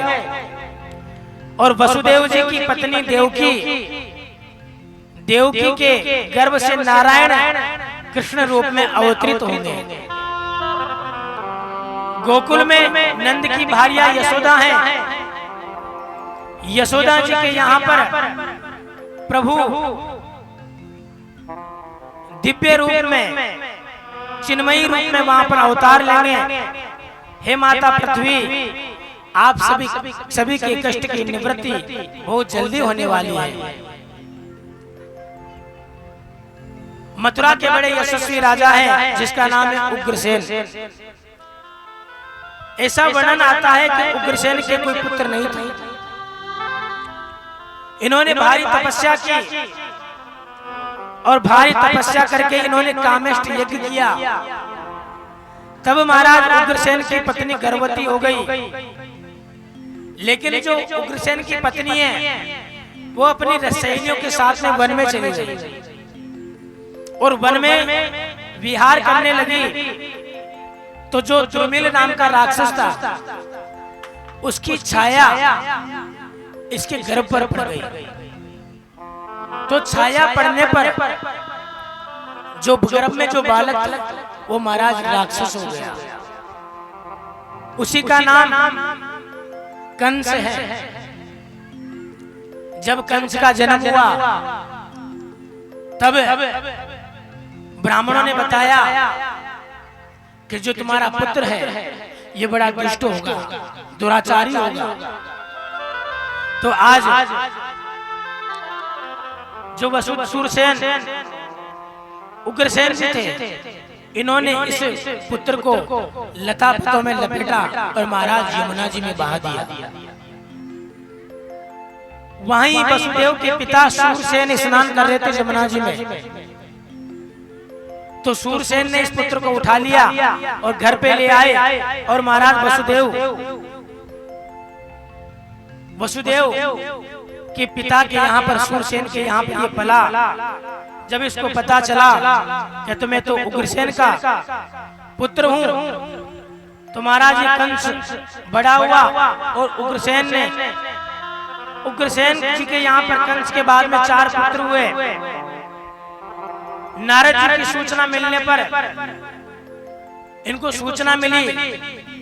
और वसुदेव जी की पत्नी देवकी के गर्भ से नारायण कृष्ण रूप में अवतरित होंगे। गोकुल में नंद की भार्या यशोदा है। यशोदा जी के यहाँ पर प्रभु दिव्य रूप में, चिन्मयी रूप में वहां पर अवतार लेंगे। हे माता पृथ्वी, आप सभी के कष्ट की निवृत्ति बहुत जल्दी होने वाली है। मथुरा के बड़े यशस्वी राजा हैं जिसका नाम है उग्रसेन। ऐसा वर्णन आता है कि उग्रसेन के कोई पुत्र नहीं थे। इन्होंने भारी तपस्या की और भारी तपस्या करके इन्होंने कामेष्ट यज्ञ किया। तब महाराज उग्रसेन की पत्नी गर्भवती हो गई। लेकिन जो उग्रसेन की पत्नी है वो अपनी रसैनियों के साथ में वन में चली गई और वन में विहार करने लगी। तो जो द्रुमिल नाम का राक्षस था उसकी छाया इसके गर्भ पर पड़ गई। तो छाया पड़ने पर जो गर्भ में जो बालक था वो महाराज राक्षस हो गया। उसी का नाम कंस है। जब कंस का जन्म हुआ तब ब्राह्मणों ने बताया कि जो तुम्हारा पुत्र है ये बड़ा दुष्ट होगा, दुराचारी होगा। तो आज जो वसुसूरसेन उग्रसेन से थे, इन्होंने इस पुत्र को लता पतों में लपेटा और महाराज यमुना जी में बहा दिया। वहीं वसुदेव के पिता सूरसेन स्नान कर रहे थे यमुना जी में। तो सूरसेन ने इस पुत्र को उठा लिया और घर पे ले आए और महाराज वसुदेव के पिता के यहाँ पर, सूरसेन के यहाँ पर ये पला। जब इसको पता चला कि तुम्हें तो उग्रसेन का पुत्र हूँ, तो महाराज ये कंस बड़ा हुआ और उग्रसेन जी के यहाँ पर कंस के बाद में 4 पुत्र हुए। नारद जी की सूचना मिलने पर इनको सूचना मिली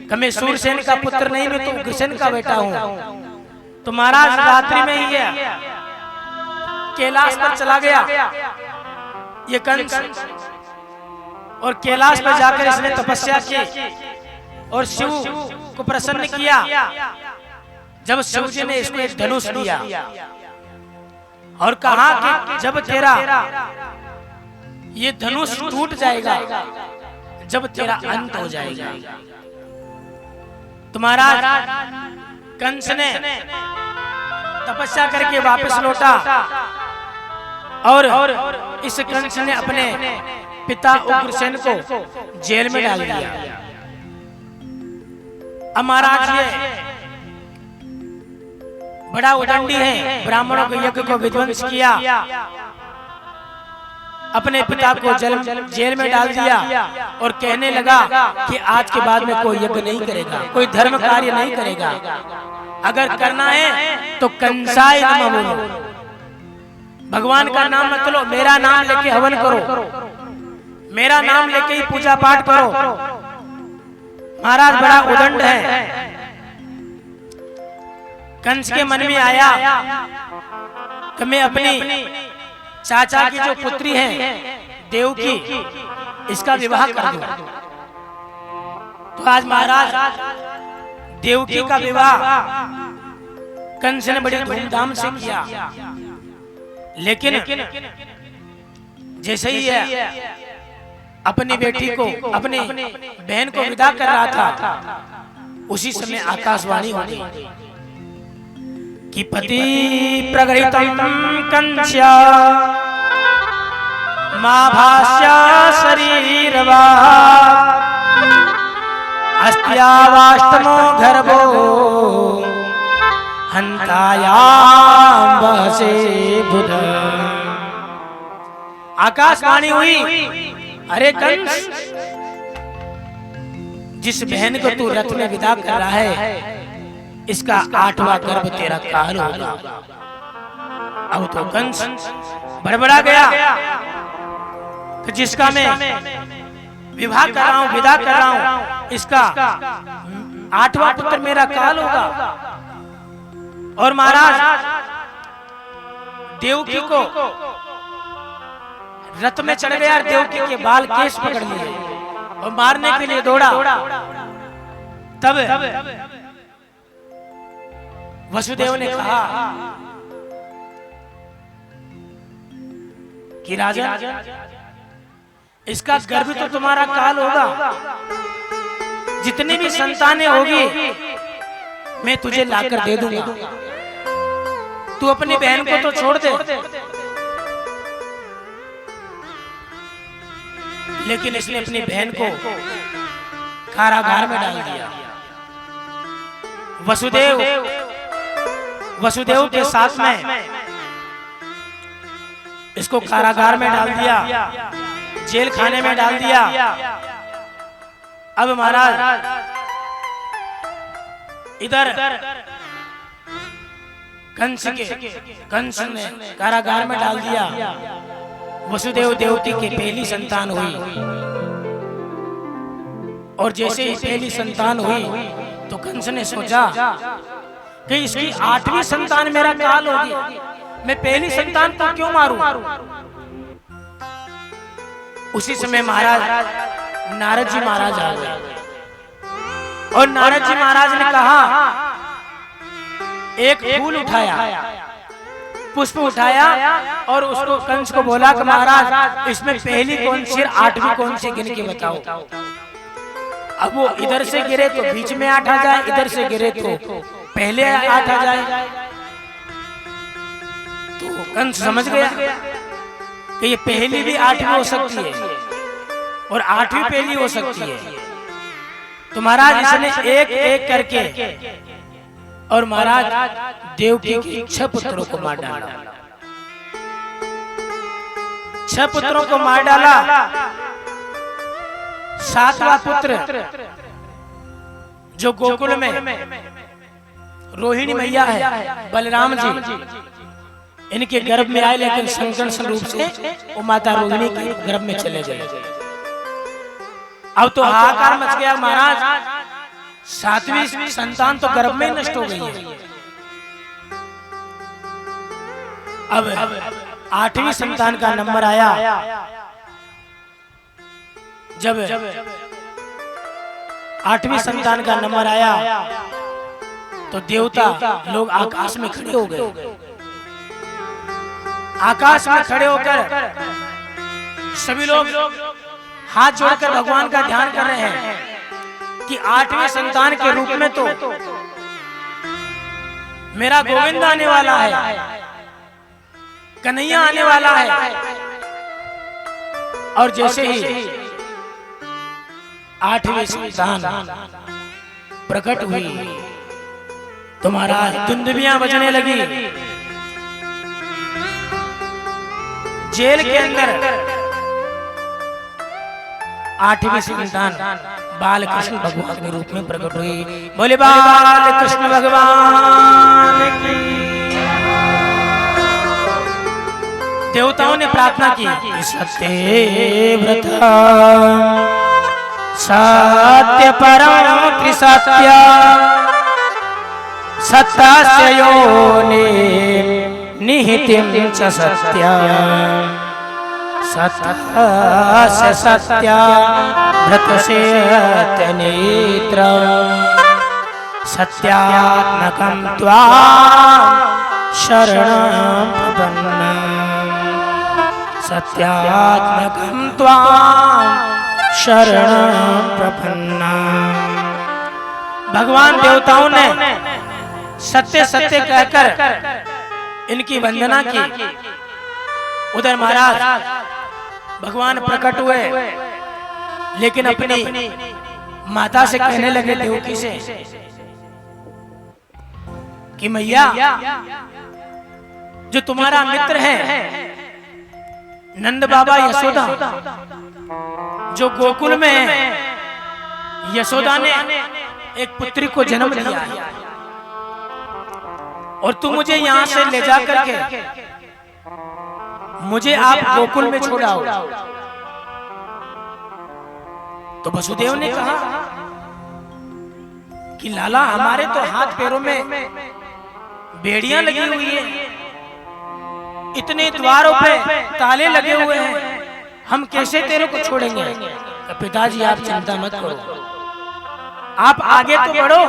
कि मैं सूरसेन का पुत्र नहीं, मैं तो उग्रसेन का बेटा हूँ। तो महाराज रात्रि में ही है कैलाश पर चला गया ये कंस, और कैलाश पर जाकर इसने तपस्या की और शिव को प्रसन्न किया। जब शिव जी ने इसको एक धनुष दिया और कहा कि जब तेरा ये धनुष टूट जाएगा, जब तेरा अंत हो जाएगा। तुम्हारा कंस ने तपस्या करके वापस लौटा और इस कंस ने अपने पिता उग्रसेन को जेल में डाल दिया। अब महाराज ये बड़ा उदंडी है, ब्राह्मणों के यज्ञ को विध्वंस किया, अपने पिता को जेल में डाल दिया और कहने लगा कि आज के बाद में कोई यज्ञ नहीं करेगा, कोई धर्म कार्य नहीं करेगा, अगर करना है तो कंसाय नमः बोलो, भगवान का नाम मत लो, मेरा नाम लेके हवन करो, मेरा नाम लेके ही पूजा पाठ करो। महाराज बड़ा उदंड है। कंस के मन में आया कि मैं अपनी चाचा की जो पुत्री है देवकी, इसका विवाह कर दूं। तो आज महाराज देवकी का विवाह कंस ने बड़ी धूमधाम से किया, लेकिन जैसे ही है अपनी बेटी को, अपनी बहन को विदा कर रहा था, उसी समय आकाशवाणी हो गई कि पति प्रगृहीतम कंस्या मां भाष्या शरीरवा अस्त्यावाष्टमो गर्भो हंतायाम बसे बुध। आकाशवाणी हुई, अरे कंस, जिस बहन को तू रथ में विदा कर रहा है इसका 8वां गर्भ तेरा काल होगा। अब तो कंस बड़बड़ा गया कि जिसका मैं विवाह कर रहा हूं, विदा कर रहा हूं, इसका 8वां पुत्र मेरा काल होगा। और महाराज देवकी को रथ में चढ़ गया, देवकी के बाल केश पकड़ लिए और मारने के लिए दौड़ा। तब वसुदेव ने कहा कि राजा, इसका गर्भ तो तुम्हारा काल होगा, जितनी भी संतानें होगी मैं तुझे लाकर दे दूंगा, तू अपनी बहन को तो छोड़ दे। लेकिन इसने अपनी बहन को कारागार में डाल दिया। वसुदेव के साथ में इसको कारागार में डाल दिया, जेल खाने में डाल दिया। अब महाराज इधर कंस ने कारागार में डाल दिया। वसुदेव देवकी की पहली संतान हुई, और जैसे ही पहली संतान हुई तो कंस ने सोचा कि इसकी 8वीं संतान मेरा काल होगी, मैं पहली संतान को क्यों मारूं। उसी समय महाराज नारद जी महाराज आ गए और नारद जी महाराज ने कहा, एक फूल उठाया, पुष्प उठाया और उसको कंस को बोला कि महाराज इसमें पहली कौन सी, 8वीं कौन सी गिन के बताओ। अब वो इधर से गिरे तो बीच में 8 आ जाए, इधर से गिरे तो पहले 8 आ जाए। तो कंस समझ गया कि ये पहली भी 8वीं हो सकती है और 8वीं पहली हो सकती है। तो महाराज इसने एक एक करके और महाराज देवकी के 6 पुत्रों को मार डाला। 6 पुत्रों को मार डाला। 7वां पुत्र जो गोकुल में रोहिणी मैया है, बलराम जी, इनके गर्भ में आए, लेकिन संकट रूप से वो माता रोहिणी के गर्भ में चले गए। अब तो हाहाकार मच गया महाराज, 7वीं संतान तो गर्भ में नष्ट हो गई है। अब 8वीं संतान का नंबर आया, जब 8वीं संतान का नंबर आया तो देवता लोग आकाश में खड़े हो गए। आकाश में खड़े होकर सभी लोग हाथ जोड़कर भगवान का ध्यान कर रहे हैं कि 8वें संतान के रूप में तो मेरा गोविंद आने वाला है, कन्हैया आने वाला है। और जैसे ही 8वीं संतान प्रकट हुई तो महाराज दुंदुभियां बजने लगी। जेल के अंदर 8वीं संतान बाल कृष्ण भगवान के रूप में प्रकट हुई। बोले बाल कृष्ण भगवान की। देवताओं ने प्रार्थना की, सत्यव्रत सत्य परम त्रिसत्य सत्तास्य योनि निहितिं च सत्य सत्य सत्य व्रतस्य नेत्र सत्यात्मकं त्वां शरणं प्रपन्नम् सत्यात्मकं त्वां शरणं प्रपन्नम्। भगवान देवताओं ने सत्य सत्य कहकर इनकी वंदना की। उधर महाराज भगवान प्रकट हुए, लेकिन अपनी माता से कहने लगे देवकी से कि मैया, जो तुम्हारा मित्र है नंद बाबा यशोदा, जो गोकुल में है, यशोदा ने एक पुत्री को जन्म दिया है और तुम मुझे यहाँ से ले जा करके मुझे आप गोकुल में छोड़ाओ। तो वसुदेव ने कहा कि लाला, हमारे तो हाथ पैरों में बेड़ियां लगी हुई है, इतने द्वारों पे ताले लगे हुए हैं, हम कैसे तेरे को छोड़ेंगे। तो पिताजी आप चिंता मत करो, आप आगे तो बढ़ो।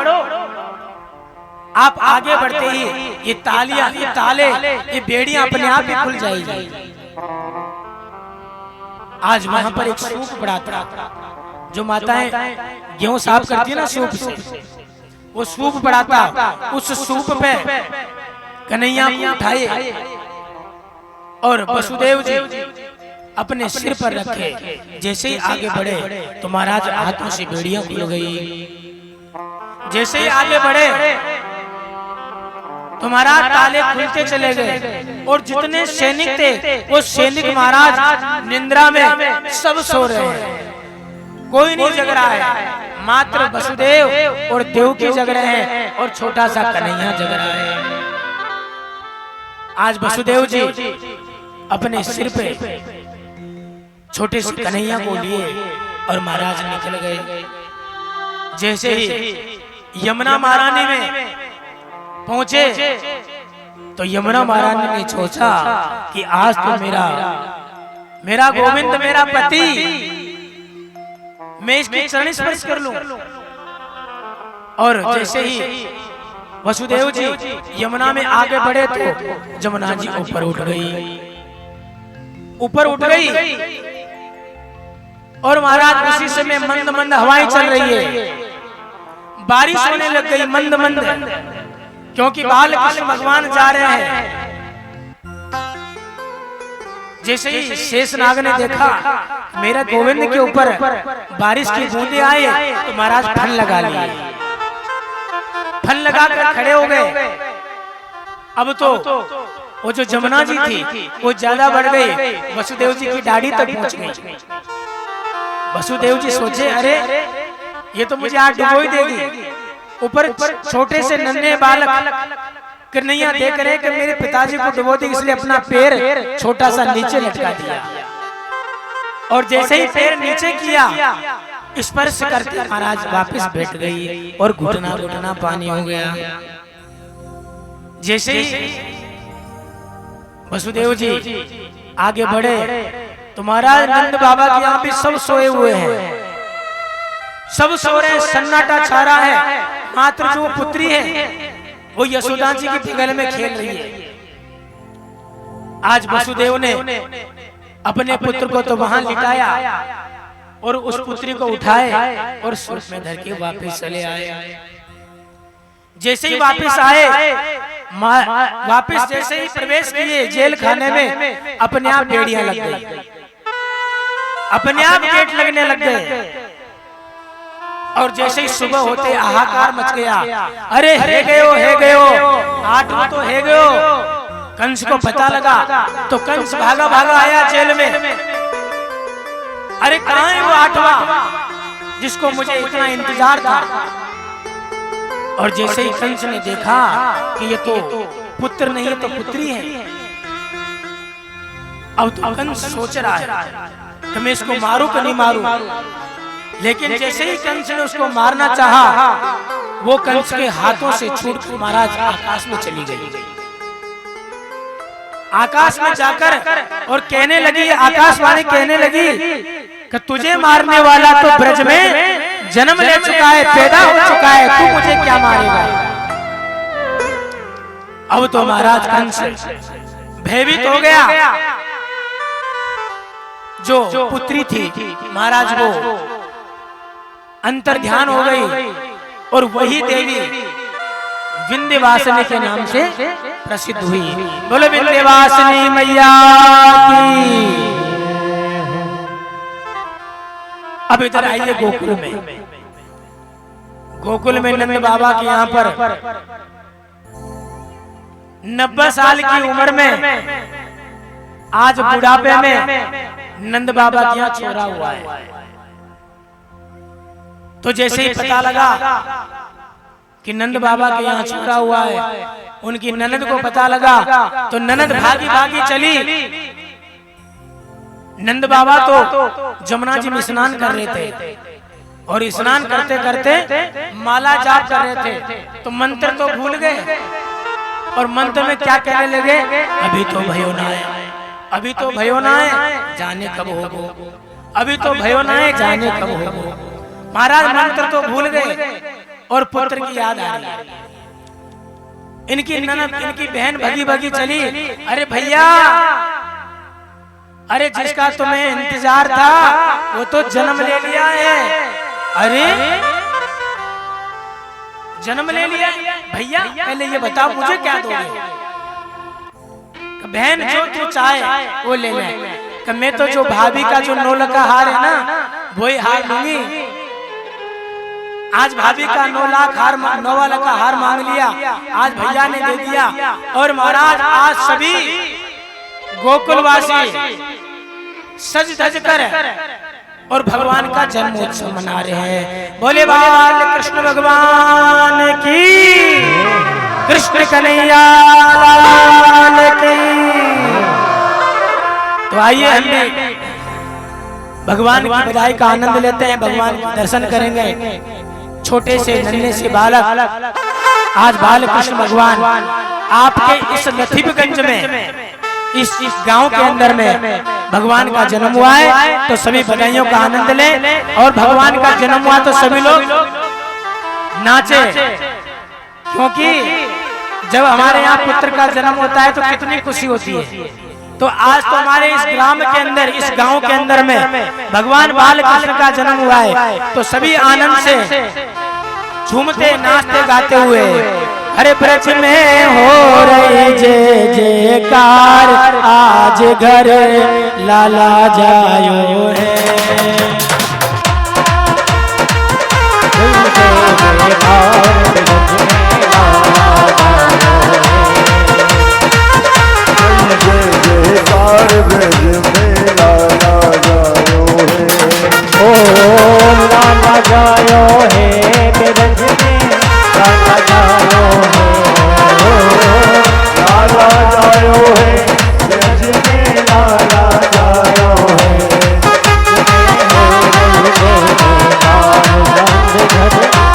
आप आगे बढ़ते ही ये तालियां, ये ताले, ये बेड़ियां अपने आप ही खुल जाएगी। आज वहां पर एक सूप पड़ा था, जो माताएं गेहूं साफ करती है ना सूप से, वो सूप पड़ा था। उस सूप पे कन्हैया को उठाए और वसुदेव जी अपने सिर पर रखे। जैसे ही आगे बढ़े तो महाराज हाथों से बेड़ियां खुल गई। जैसे ही आगे बढ़े तो महाराज ताले खुलते चले गए और जितने सैनिक थे वो सैनिक महाराज निंद्रा में सब सो रहे हैं, कोई नहीं जग रहा है। मात्र वसुदेव और देवकी जग रहे हैं और छोटा सा कन्हैया जग रहा है। आज वसुदेव जी अपने सिर पे छोटे से कन्हैया को लिए और महाराज निकल गए। जैसे ही यमुना महारानी में पहुंचे तो यमुना महारानी ने सोचा कि आज तो मेरा गोविंद, मेरा पति, मैं इसके चरण स्पर्श कर लूं। और जैसे ही वसुदेव जी यमुना में आगे बढ़े तो यमुना जी ऊपर उठ गई और महाराज उसी समय मंद मंद हवाएं चल रही है, बारिश होने लग गई मंद मंद, क्योंकि बाल कृष्ण भगवान जा रहे हैं। जैसे ही शेषनाग ने देखा मेरा गोविंद के ऊपर बारिश की बूंदें आए तो महाराज फन लगा लिए, फन लगाकर खड़े हो गए। अब तो वो जो जमुना जी थी वो ज्यादा बढ़ गई, वसुदेव जी की दाढ़ी तक पहुंच गई। वसुदेव जी सोचे, अरे ये तो मुझे आज डुबो ही देगी। ऊपर छोटे से नन्हे बालक कन्हैया देख रहे कि मेरे पिताजी को डुबो देगी, इसलिए अपना पैर छोटा सा नीचे लटका दिया। और जैसे ही पैर नीचे किया स्पर्श करते महाराज वापस बैठ गई और घुटना घुटना पानी हो गया। जैसे ही वसुदेव जी आगे बढ़े तो महाराज नंद बाबा के यहाँ भी सब सोए हुए हैं, सब सो रहे हैं, सन्नाटा छा रहा है। मात्र जो पुत्री है वो यशोदा जी की बगल में खेल रही है। आज वसुदेव ने अपने पुत्र को तो वहां लिटाया और उस पुत्री को उठाए और सुर में धर के वापस चले आए। जैसे ही वापस आए, वापस जैसे ही प्रवेश किए जेल खाने में, अपने आप बेड़ियां लग गई, अपने आप गेट लगने लग गए। और जैसे ही सुबह होते हाहाकार मच गया, अरे है गयो, आठवा तो है गयो। कंस को पता लगा तो कंस भागा भागा आया जेल में। अरे कहाँ है वो आठवा जिसको मुझे इतना इंतजार था। और जैसे ही कंस ने देखा कि ये तो पुत्र नहीं है तो पुत्री है, अब तो कंस सोच रहा है कि मैं इसको मारूं कि नहीं मारूं। लेकिन जैसे ही कंस ने उसको मारना चाहा, वो कंस के हाथों से छूटकर महाराज आकाश में चली गई। आकाश में जाकर और कहने लगी, आकाशवाणी कहने लगी कि तुझे मारने वाला तो ब्रज में जन्म ले चुका है, पैदा हो चुका है, तू मुझे क्या मारेगा। अब तो महाराज कंस भयभीत हो गया। जो पुत्री थी महाराज वो अंतर ध्यान हो गई और वही देवी विंध्यवासिनी के नाम से प्रसिद्ध हुई। बोलो विंध्यवासिनी मैया की। अब इधर आइए गोकुल में। गोकुल में नंद बाबा के यहाँ पर 90 साल की उम्र में, आज बुढ़ापे में नंद बाबा के यहाँ छोरा हुआ है। तो जैसे ही पता लगा कि नंद बाबा के यहाँ छोरा हुआ है, उनकी ननद को पता लगा तो ननद भागी भागी चली। नंद बाबा तो जमुना जी में स्नान कर रहे थे और स्नान करते करते माला जाप कर रहे थे, तो मंत्र तो भूल गए और मंत्र में क्या कहने लगे, अभी तो भयो ना है, अभी तो भयो ना है, जाने कब होगो, अभी तो भयो ना है, जाने कब होगो। महाराज मंत्र तो भूल गए और पुत्र की याद आ रही है। इनकी ननद, इनकी बहन भगी भगी चली, अरे भैया, अरे जिसका तुम्हें इंतजार था वो तो जन्म ले लिया है। अरे जन्म ले लिया भैया, पहले ये बताओ मुझे क्या दोगे। बहन जो तू चाहे वो ले ले। मैं तो जो भाभी का जो 9 लाख का हार है ना, वही हार लूंगी। आज भाभी का 9 लाख हार, 9 वाला का हार मांग लिया, आज भैया ने दे दिया। और महाराज आज सभी गोकुलवासी सज धज कर और भगवान का जन्मोत्सव मना रहे हैं। बोले बाल कृष्ण भगवान की, कृष्ण कन्हैया लाल की। तो आइए हम भी भगवान की बधाई का आनंद लेते हैं, भगवान के दर्शन करेंगे। छोटे से नन्हे से बालक, आज बाल कृष्ण भगवान आपके इस लथीफगंज में, इस गांव के अंदर में भगवान का जन्म हुआ है। तो सभी बधाइयों का आनंद लें और भगवान का जन्म हुआ तो सभी लोग नाचे, क्योंकि जब हमारे यहाँ पुत्र का जन्म होता है तो कितनी खुशी होती है। तो आज तो हमारे इस ग्राम के अंदर, इस गांव के अंदर में भगवान बाल कृष्ण का जन्म हुआ है। तो सभी आनंद से झूमते नाचते गाते हुए, हरे ब्रज में हो रही जय जयकार, आज घर लाला जायो है। जायो है ब्रज में, लाला जायो है, लाला जायो है ब्रज में, लाला जायो है।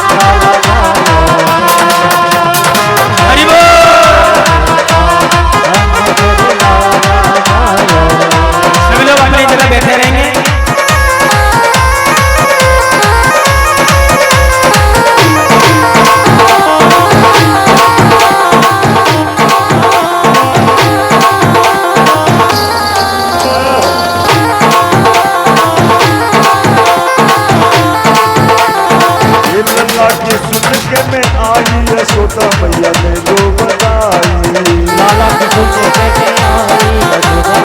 लाला जायो यशोदा मैया ने दो बधाई। लाला की सुनते कहते आई यशोदा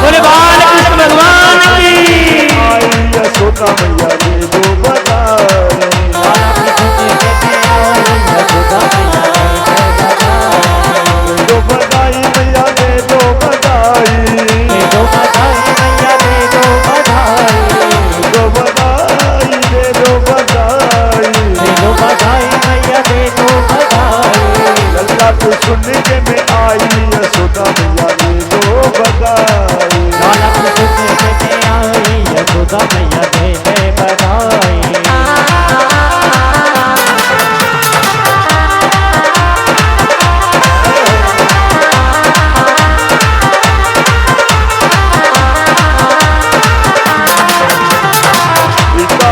बोले बाल कृष्ण भगवान की। आई यशोदा मैया ने दो बधाई। लाला की सुनते कहते आई यशोदा दो बधाई मैया ने दो बधाई। दो बधाई मैया दे दो बधाई। दो बधाई दे दो बधाई। दो बधाई मैया दे दो बधाई। लल्ला को सुन के मैं आई यशोदा मैया ने दो बधाई। लाला की सुनते कहते आई यशोदा मैया दे दे बधाई।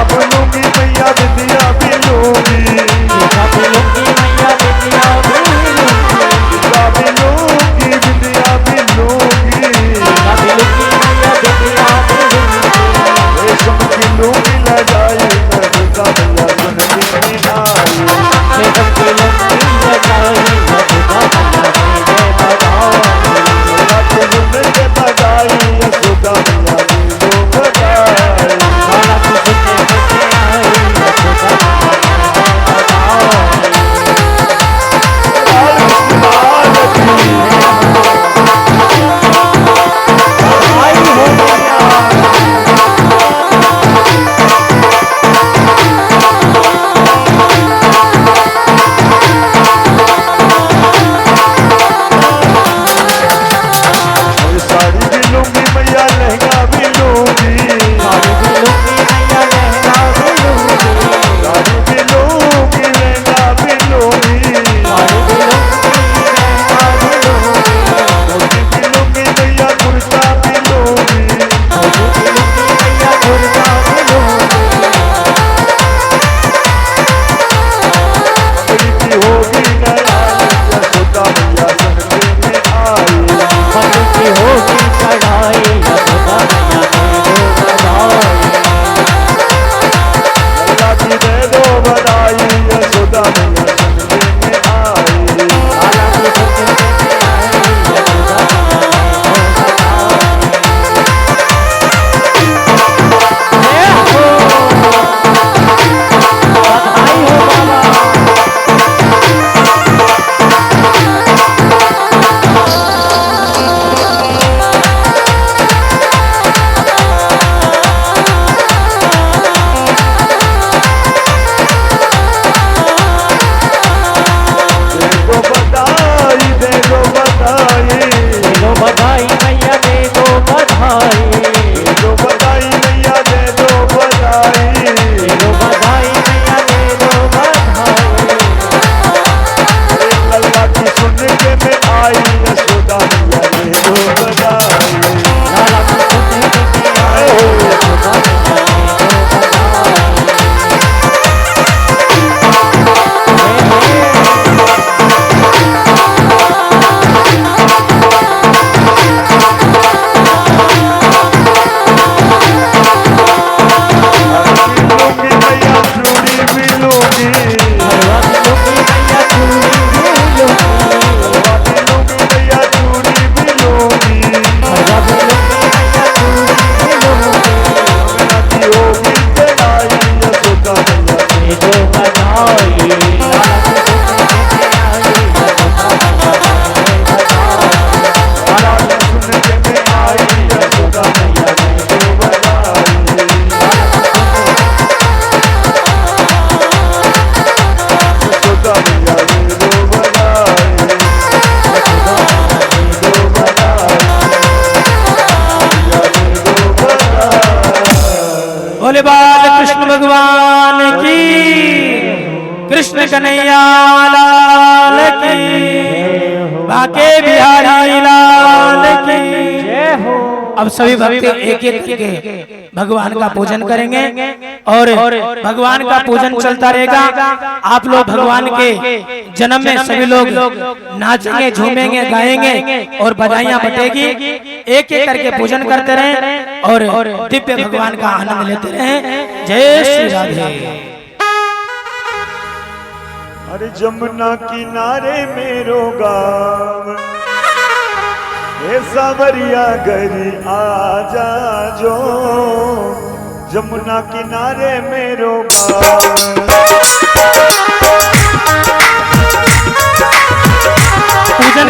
बोलूंगी मैया विद्या भी लूंगी। लूंगी मैया विद्या भी लूंगी विद्या भी लूंगी। मैया विद्या भी रेशम की लूंगी न जाए यशोदा मैया सुन के मैं आई। रेशम की लूंगी लगाई यशोदा मैया दे दे बधाई। लल्ला को सुन के बधाई यशोदा मैया ने दो बधाई। लाला की सुनते कहते आई यशोदा मैया दे दे आई हो मैया। साड़ी भी लूंगी मैया लहंगा भी लूंगी। साड़ी भी लूंगी मैया लहंगा भी लूंगी। साड़ी भी लूंगी लहंगा भी लूंगी। साड़ी भी लूंगी लहंगा भी लूंगी। धोती भी लूंगी मैया कुर्ता भी लूंगी। धोती भी लूंगी मैया कुर्ता भी लूंगी। बड़ी की होगी नयानी यशोदा मैया सुन के मैं आई। मधु की होगी चढ़ाई यशोदा मैया दे दो बधाई। लल्ला की दे दो बधाई यशोदा मैया सुन के मैं आई। लाला की सुनते कहते आई यशोदा मैया दे दो बधाई। बधाई हो बाबा। दे दो बधाई दे दो बधाई। दे दो बधाई मैया दे दो बधाई। दे दो बधाई मैया दे दो बधाई। दे दो बधाई मैया दे दो बधाई। लल्ला की सुन के मैं आई यशोदा मैया ने दो बधाई। लाला की सुनते कहते आई यशोदा मैया दे दो बधाई। लूंगी मैया चूड़ी भी लूंगी। हलवा की लूंगी मैया चूड़ी भी लूंगी। लूंगी मैया चूड़ी भी लूंगी। हलवा की लूंगी मैया चूड़ी भी लूंगी। लल्ला की होगी चढ़ाई यशोदा मैया दे दो बधाई। लाला की सुनते कहते आई यशोदा मैया दे दो बधाई। लल्ला की सुन के मैं आई यशोदा मैया ने दो बधाई। यशोदा मैया ने दो बधाई। दो बधाई मैया ने दो बधाई। बोले बाल कृष्ण भगवान की। कृष्ण कन्हैया लाल की। बाके बिहारी लाल की। अब सभी भक्त एक एक करके भगवान का पूजन करेंगे और भगवान का पूजन चलता रहेगा। आप लोग भगवान के जन्म में सभी लोग नाचेंगे, झूमेंगे, गाएंगे और बधाइयां बटेगी। एक एक करके पूजन करते रहें और दिव्य भगवान का आनंद लेते रहें। जय श्री राधे। अरे जमुना किनारे मेरो गाँव, हे सावरिया गरी आजा जो, जमुना किनारे मेरो गाँव। पूजन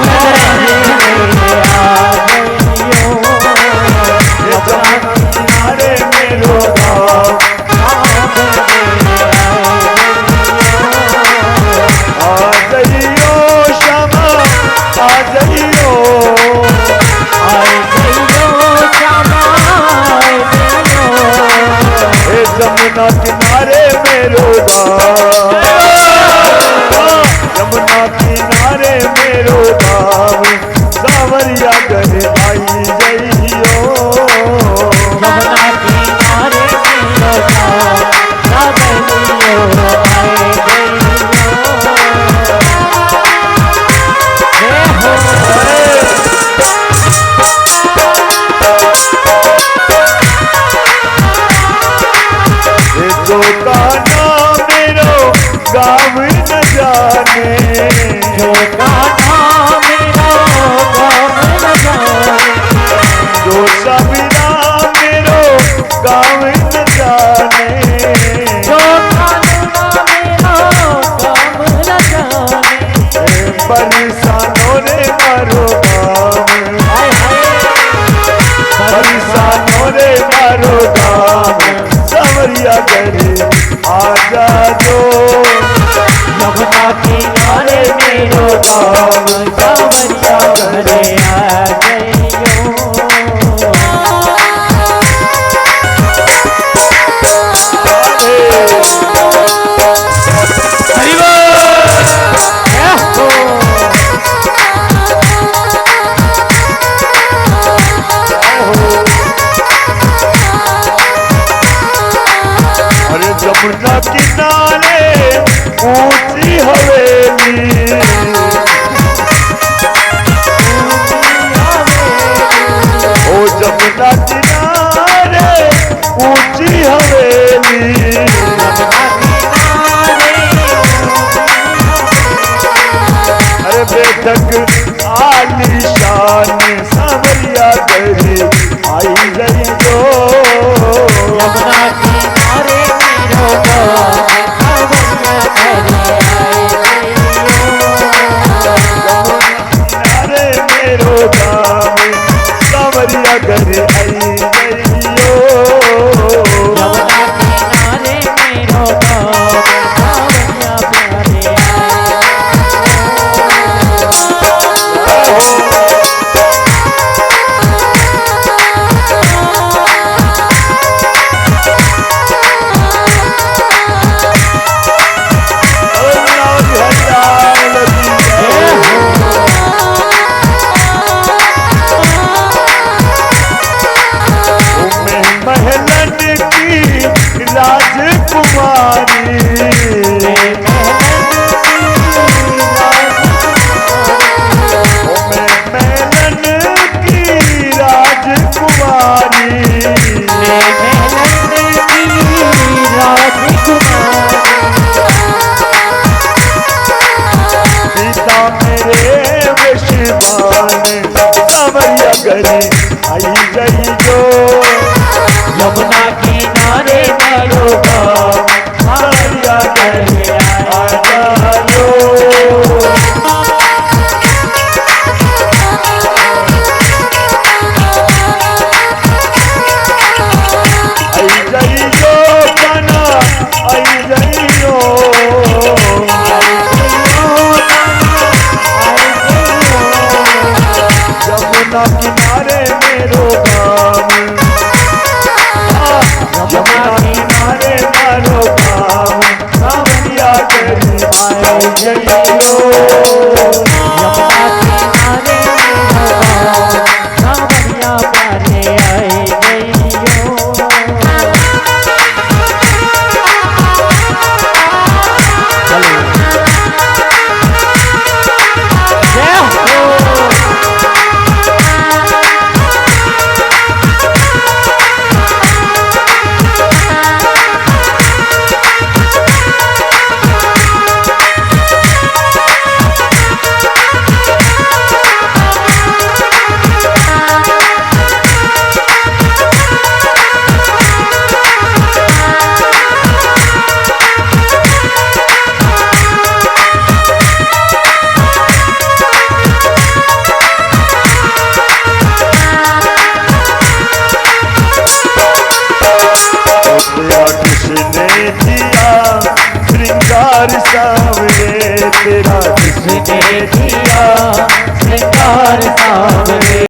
किनारे मेरो गाँव, आ जाइयो श्यामा आ जाइयो, हे जमुना किनारे मेरो गाँव, जमुना किनारे मेरो गाँव, सावरिया घर आई जाइयो, जमुना किनारे मेरो गाँव, सावरिया आई जो का नाम मेरो गाँव न जाने, जो का नाम मेरो गाँव न जाने, जो सबीरा मेरो गाँव न जाने, जो का नाम मेरो गाँव न जाने, परेशानों रे मारो गाँव, परेशानों रे मारो गाँव, सावरिया करे आजा जो, जमुना किनारे मेरो गाँव, सावरिया घरे आ गइयो। अरे जमुना किनारे ऊंची हवेली, ओ जमुना किनारे ऊंची हवेली, अरे बेधक आलीशान सावरिया गरी आई जाइयो, जमुना किनारे मेरो गाँव, सावरिया घरे दिया श्रृंगार सावरे तेरा किसने दिया श्रृंगार सावरे।